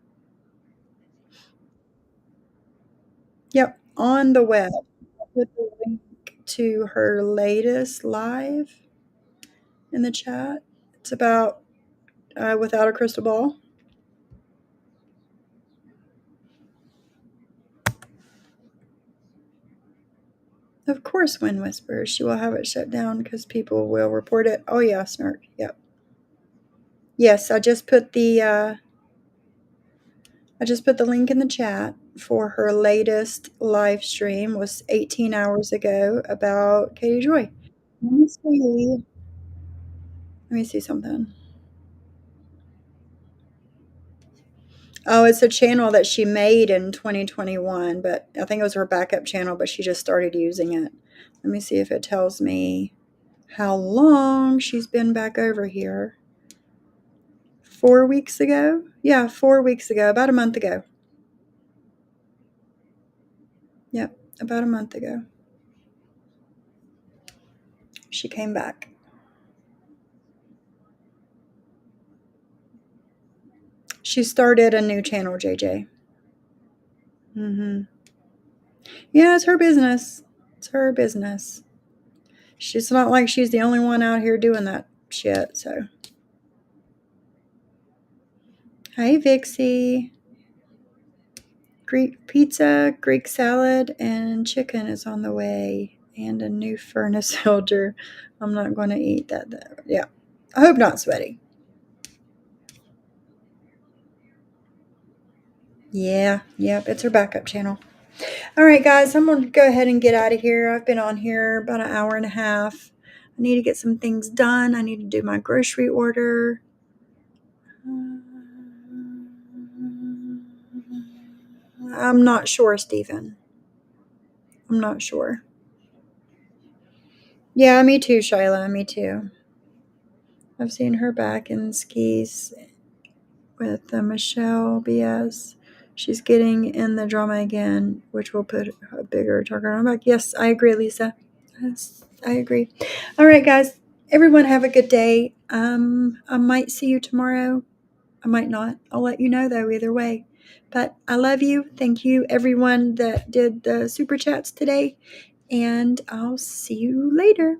A: Yep, On the Web. I'll put the link to her latest live in the chat. It's about Without a Crystal Ball. Of course, Wind Whispers. She will have it shut down because people will report it. Oh yeah, Snark. Yep. Yes, I just put the link in the chat for her latest live stream. Was 18 hours ago about Katie Joy. Let me see something. Oh, it's a channel that she made in 2021, but I think it was her backup channel, but she just started using it. Let me see if it tells me how long she's been back over here. 4 weeks ago? Yeah, 4 weeks ago, about a month ago. Yep, about a month ago. She came back. She started a new channel, JJ. Yeah, it's her business. It's her business. She's not like she's the only one out here doing that shit, so. Hi, Vixie. Greek pizza, Greek salad, and chicken is on the way. And a new furnace filter. I'm not going to eat that, though. Yeah. I hope not, Sweaty. Yeah, yep, it's her backup channel. All right, guys, I'm going to go ahead and get out of here. I've been on here about an hour and a half. I need to get some things done. I need to do my grocery order. I'm not sure, Stephen. I'm not sure. Yeah, me too, Shyla. Me too. I've seen her back in skis with Michelle BS. She's getting in the drama again, which will put a bigger target on her back. Yes, I agree, Lisa. Yes, I agree. All right, guys. Everyone have a good day. I might see you tomorrow. I might not. I'll let you know, though, either way. But I love you. Thank you, everyone that did the super chats today. And I'll see you later.